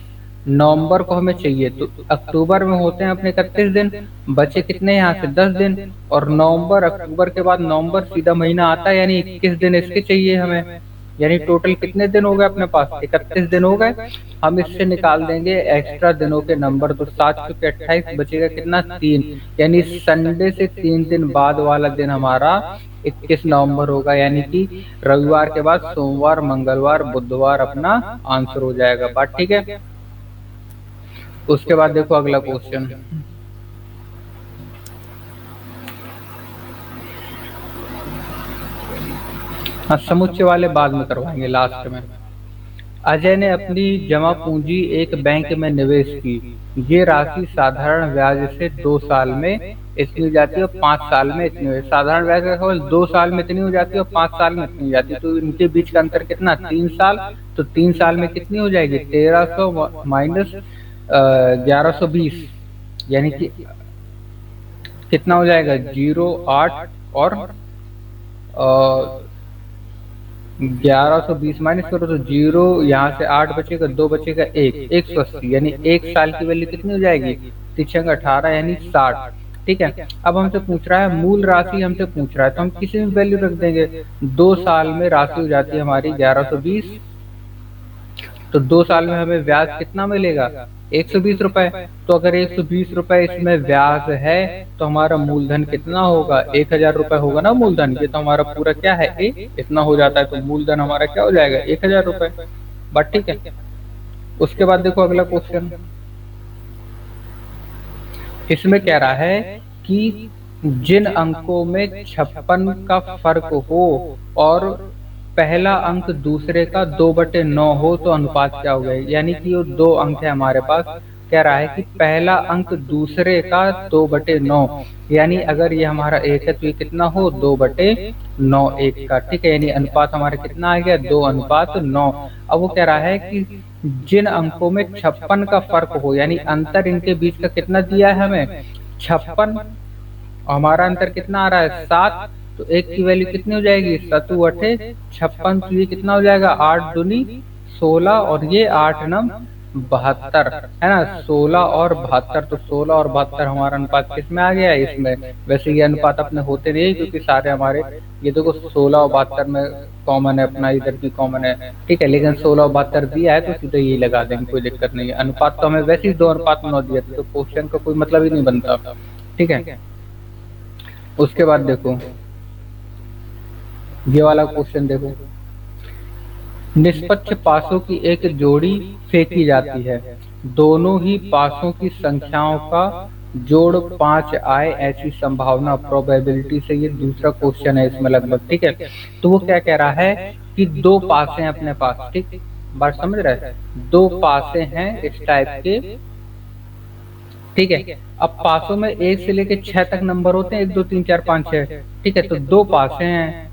नवंबर को हमें चाहिए, तो अक्टूबर में होते हैं अपने 31 दिन, बचे कितने यहाँ से 10 दिन, और नवंबर, अक्टूबर के बाद नवंबर सीधा महीना आता है, यानी 21 दिन इसके चाहिए हमें, यानी टोटल कितने दिन हो गए अपने पास, 31 दिन हो गए। हम इससे निकाल देंगे एक्स्ट्रा दिनों के नंबर, तो 7 चुके 28, बचेगा कितना 3, यानी संडे से 3 दिन बाद वाला दिन हमारा 21 नवंबर होगा, यानी कि रविवार के बाद सोमवार, मंगलवार, बुधवार अपना आंसर हो जाएगा। बात ठीक है। उसके बाद देखो अगला क्वेश्चन। हाँ, समुच्चय वाले बाद में करवाएंगे लास्ट में। अजय ने अपनी जमा पूंजी एक बैंक में निवेश की। ये राशि साधारण ब्याज से 2 साल में इतनी हो जाती है और 5 साल में इतनी हो, साधारण ब्याज का केवल 2 साल में इतनी हो जाती है और 5 साल में इतनी हो जाती है। तो इनके बीच का अंतर कितना, 3 साल। तो 3 साल में कितनी हो जाएगी, 1300 माइनस 1120, यानी कि कितना हो जाएगा, 0 8 और 1120 माइनस करो तो 0, यहाँ से 8 बचेगा, 2 बचेगा 1, 180, यानी 1 साल की वैल्यू कितनी हो जाएगी, 3 18 यानी 60, ठीक है। अब हमसे पूछ रहा है मूल राशि, हमसे पूछ रहा है तो हम किसी भी वैल्यू रख देंगे। 2 साल में राशि हो जाती है हमारी 1120, तो 2 साल में हमें ब्याज कितना मिलेगा, 120 रुपए। तो अगर 120 रुपए इसमें ब्याज है तो हमारा मूलधन कितना होगा, 1000 रुपए होगा ना मूलधन। ये तो हमारा पूरा क्या है, इतना हो जाता है, तो मूलधन हमारा क्या हो जाएगा, 1000 रुपए। बट ठीक है। उसके बाद देखो अगला क्वेश्चन, इसमें कह रहा है कि जिन अंकों में 56 का फर्क हो और पहला अंक दूसरे का 2/9 हो तो अनुपात क्या हो गया। यानी कि ये 2 अंक है हमारे पास, कह रहा है कि पहला अंक दूसरे का 2/9, यानी अगर ये हमारा 1 है तो ये कितना हो, 2/9 1 का, ठीक है। यानी अनुपात हमारा कितना आ गया, 2:9। अब वो कह रहा है कि जिन अंकों में 56 का फर्क हो, यानी अंतर इनके बीच का कितना दिया है हमें, 56, हमारा अंतर कितना आ रहा है, 7। तो 1 की वैल्यू कितनी हो जाएगी, 7 अठे 56, तो ये कितना हो जाएगा, 8 दूनी 16 और ये 8 नम 72, है ना। 16 और 72, तो 16 और 72 हमारा अनुपात किस में आ गया है, इसमें। वैसे ये अनुपात अपने होते नहीं क्योंकि सारे हमारे, ये देखो 16 और 72 में कॉमन है अपना, इधर भी कॉमन है, ठीक है। लेकिन 16 और 72 दिया है तो सीधे ये लगा देंगे, कोई दिक्कत नहीं है। अनुपात तो हमें वैसे ही 2:9 दिया था, तो क्वेश्चन का कोई मतलब ही नहीं बनता, ठीक है। उसके बाद देखो ये वाला क्वेश्चन देखो, निष्पक्ष पासों की एक जोड़ी फेंकी जाती है, दोनों ही पासों की संख्याओं का जोड़ 5 आए ऐसी संभावना, प्रोबेबिलिटी से ये दूसरा क्वेश्चन है इसमें लगभग, ठीक है। तो वो क्या कह रहा है कि दो पासे हैं अपने पास, ठीक, बात समझ रहे हैं, दो पासे हैं इस टाइप के, ठीक है। अब पासों में 1 से लेके 6 तक नंबर होते हैं, 1 2 3 4 5 6, ठीक है। तो दो पासे हैं,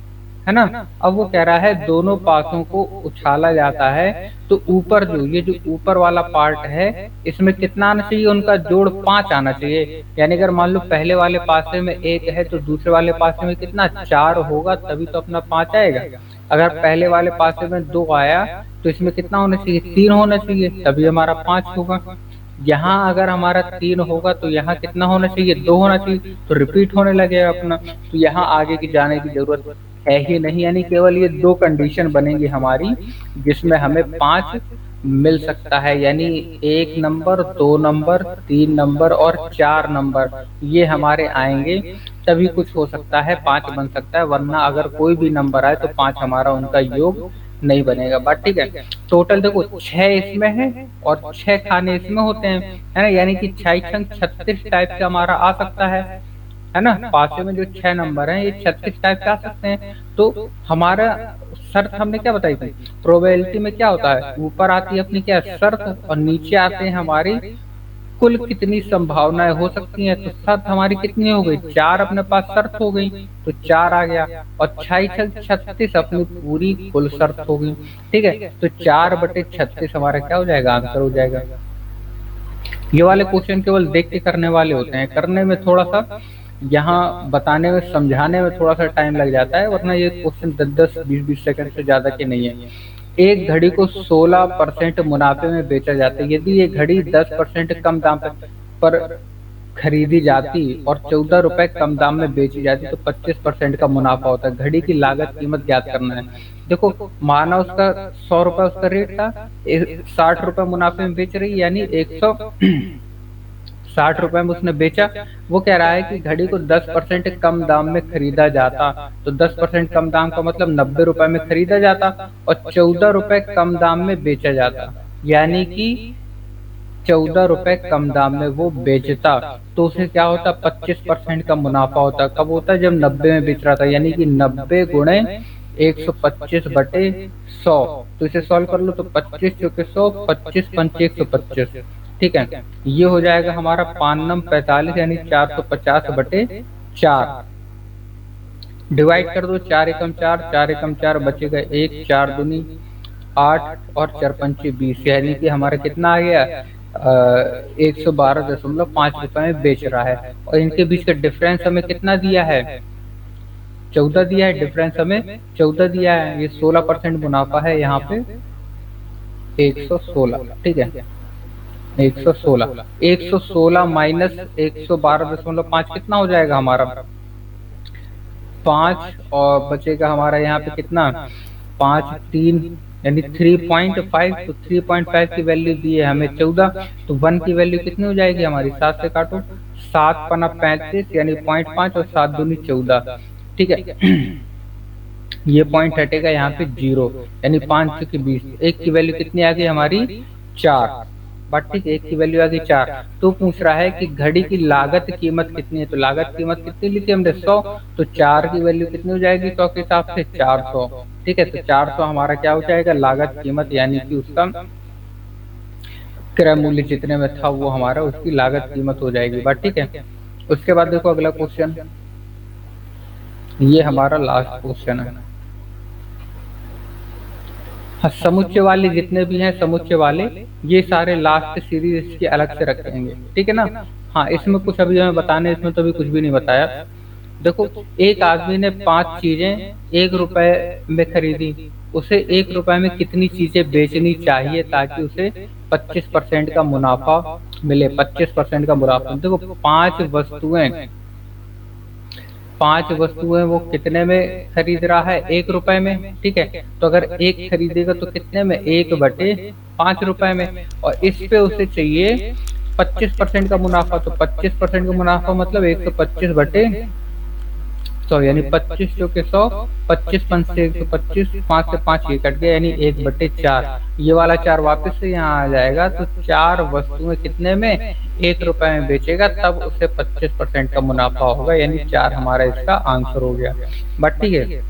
है ना। अब वो कह रहा है दोनों पासों को उछाला जाता है, तो ऊपर ये जो ऊपर वाला पार्ट है इसमें कितना आना चाहिए, उनका जोड़ 5 आना चाहिए। यानी अगर मान लो पहले वाले पासे में 1 है तो दूसरे वाले पासे में कितना 4 होगा, तभी तो अपना 5 आएगा। अगर पहले वाले पासे में 2 आया तो इसमें कितना होना चाहिए, 3 होना चाहिए, तभी हमारा 5 होगा। यहाँ अगर हमारा 3 होगा तो यहाँ कितना होना चाहिए, 2 होना चाहिए, तो रिपीट होने लगेगा अपना। तो यहाँ आगे की जाने की जरूरत है ही नहीं, यानी केवल ये 2 कंडीशन बनेगी हमारी जिसमें हमें 5 मिल सकता है। यानी 1 नंबर, 2 नंबर, 3 नंबर और 4 नंबर ये हमारे आएंगे, तभी कुछ हो सकता है, 5 बन सकता है। वरना अगर कोई भी नंबर आए तो 5 हमारा उनका योग नहीं बनेगा। बात ठीक है। टोटल देखो 6 इसमें है और 6 खाने इसमें होते हैं, है ना। यानी कि 6 36 टाइप का हमारा आ सकता है ना। पासे में जो 6 नंबर हैं ये 36 टाइप के आ सकते हैं। तो हमारा शर्त हमने क्या बताई थी, प्रोबेबिलिटी में क्या होता है, ऊपर आती है अपनी क्या शर्त और नीचे आते हैं हमारी कुल कितनी संभावनाएं हो सकती हैं। तो शर्त हमारी कितनी हो गई, 4 अपने पास शर्त हो गई, तो 4 आ गया, और 6 अपनी पूरी कुल शर्त हो गई, ठीक है। तो 4/36 हमारा क्या हो जाएगा, आंसर हो जाएगा। ये वाले क्वेश्चन केवल देख के करने वाले होते हैं, करने में थोड़ा सा यहाँ बताने में समझाने में थोड़ा सा टाइम लग जाता है, वरना ये क्वेश्चन 10-10 20-20 सेकंड से ज्यादा के नहीं है। एक घड़ी को 16% मुनाफे में बेचा जाता है। यदि ये घड़ी 10% कम दाम पर खरीदी जाती और 14 रुपए कम दाम में बेची जाती तो 25% का मुनाफा होता है। घड़ी की लागत कीमत ज्ञात करना है। देखो माना उसका 100 रुपए उसका रेट था, 60 रुपए मुनाफे में बेच रही, यानी 160 रुपए में उसने बेचा। वो कह रहा है कि घड़ी को 10% कम दाम में खरीदा जाता, तो 10% कम दाम का मतलब 90 रुपए में खरीदा जाता और 14 रुपए कम दाम में बेचा जाता, यानी कि 14 रुपए कम दाम में वो बेचता, तो उसे क्या होता, 25% का मुनाफा होता। कब होता, जब 90 में बेच रहा था, यानी कि 90 गुणे 125/100। तो इसे सॉल्व कर लो तो 25 चौके 100, 25 पंचे 125, ठीक है। ये हो जाएगा हमारा 5 45, यानी 450/4। डिवाइड कर दो, 4 एकम 4, 4 एकम 4 बचेगा 1, 4 दूनी 8 और 4 पंचे 20, यानी कि हमारा कितना आ गया, 112.5 रुपए में बेच रहा है। और इनके बीच का डिफरेंस हमें कितना दिया है, 14 दिया है। डिफरेंस हमें 14 दिया है, ये 16% मुनाफा है यहाँ पे, 116, ठीक है। 116 माइनस 112.5 कितना हो जाएगा हमारा, 5, और बचेगा हमारा यहाँ पे कितना, 5 3 यानी 3.5। तो 3.5 की वैल्यू दी है हमें 14, तो 1 की वैल्यू कितनी हो जाएगी हमारी, 7 से काटो, 7 पना 35 यानी 0.5 और 7 दूनी 14, ठीक है। ये पॉइंट हटेगा यहाँ पे 0, यानी 5 की 20, 1 की वैल्यू कितनी आ गई हमारी 4, बट ठीक है, 1 की वैल्यू आ गई 4। तो पूछ रहा है कि घड़ी की लागत कीमत कितनी है, तो लागत कीमत कितनी ली थी हमने 100, तो 4 की वैल्यू कितनी हो जाएगी 100 के हिसाब से 400, ठीक है। तो 400 हमारा क्या हो जाएगा, लागत कीमत, यानी कि उसका क्रय मूल्य जितने में था वो हमारा उसकी लागत कीमत हो जाएगी, बात ठीक है। उसके बाद देखो अगला क्वेश्चन, ये हमारा लास्ट क्वेश्चन है। हाँ, समुच्चय वाले जितने भी हैं समुच्चय वाले, ये सारे लास्ट सीरीज इसकी अलग से रखेंगे, ठीक है ना। हाँ, इसमें कुछ अभी हमें बताने, इसमें तो अभी कुछ भी नहीं बताया। देखो एक आदमी ने 5 चीजें 1 रुपए में खरीदी, उसे 1 रुपए में कितनी चीजें बेचनी चाहिए ताकि उसे 25% का मुनाफा मिले, 25% का मुनाफा। देखो 5 वस्तुएं वो कितने में खरीद रहा है, 1 रुपए में, ठीक है। तो अगर 1 खरीदेगा तो कितने में, 1/5 रुपए में, और इस पे उसे चाहिए 25% का मुनाफा। तो 25% का मुनाफा मतलब 125/5 100 यानी 25 चौके 100, 25 5 से 125, 5 से 5 ये कट गया यानी 1/4। ये वाला 4 वापस से यहाँ आ जाएगा, तो 4 वस्तुएं कितने में, 1 रुपए में बेचेगा, तब उसे 25% का मुनाफा होगा, यानी 4 हमारा इसका आंसर हो गया। बट ठीक है,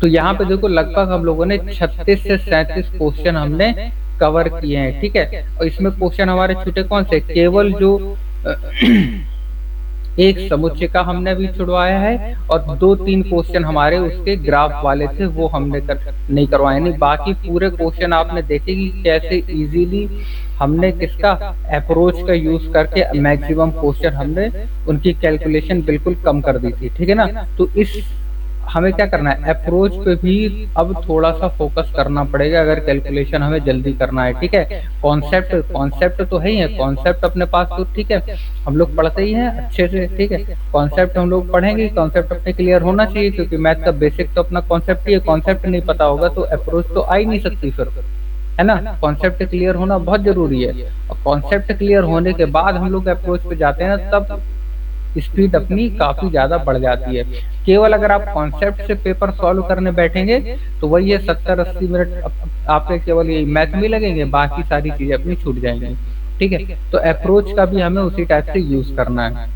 तो यहाँ पे देखो लगभग हम लोगों ने 36 से 37 क्वेश्चन हमने कवर किए हैं, ठीक है। और इसमें क्वेश्चन हमारे छूटे कौन से, केवल जो एक समुच्चय का हमने भी छुड़वाया है, और 2-3 क्वेश्चन हमारे उसके ग्राफ वाले थे वो हमने नहीं करवाए। नहीं, बाकी पूरे क्वेश्चन आपने देखे कि कैसे इजीली हमने किसका, अप्रोच का यूज करके मैक्सिमम क्वेश्चन हमने उनकी कैलकुलेशन बिल्कुल कम कर दी थी, ठीक है ना। तो इस हमें क्या करना है, अप्रोच पे भी अब थोड़ा सा फोकस करना पड़ेगा अगर कैलकुलेशन हमें जल्दी करना है, ठीक है। कॉन्सेप्ट तो है ही है, कॉन्सेप्ट अपने पास तो ठीक है, हम लोग पढ़ते ही हैं अच्छे से, ठीक है। कॉन्सेप्ट हम लोग पढ़ेंगे, कॉन्सेप्ट अपने क्लियर होना चाहिए, क्योंकि मैथ का बेसिक तो अपना कॉन्सेप्ट ही है। कॉन्सेप्ट नहीं पता होगा तो अप्रोच तो आ ही नहीं सकती फिर, है ना। कॉन्सेप्ट क्लियर होना बहुत जरूरी है, और कॉन्सेप्ट क्लियर होने के बाद हम लोग अप्रोच पे जाते हैं ना, तब स्पीड अपनी काफी ज्यादा बढ़ जाती है। केवल अगर आप कॉन्सेप्ट से पेपर सॉल्व करने बैठेंगे तो वही है 70-80 मिनट आपके केवल ये मैथ में लगेंगे, बाकी सारी चीजें अपनी छूट जाएंगी, ठीक है। तो अप्रोच का भी हमें उसी टाइप से यूज करना है।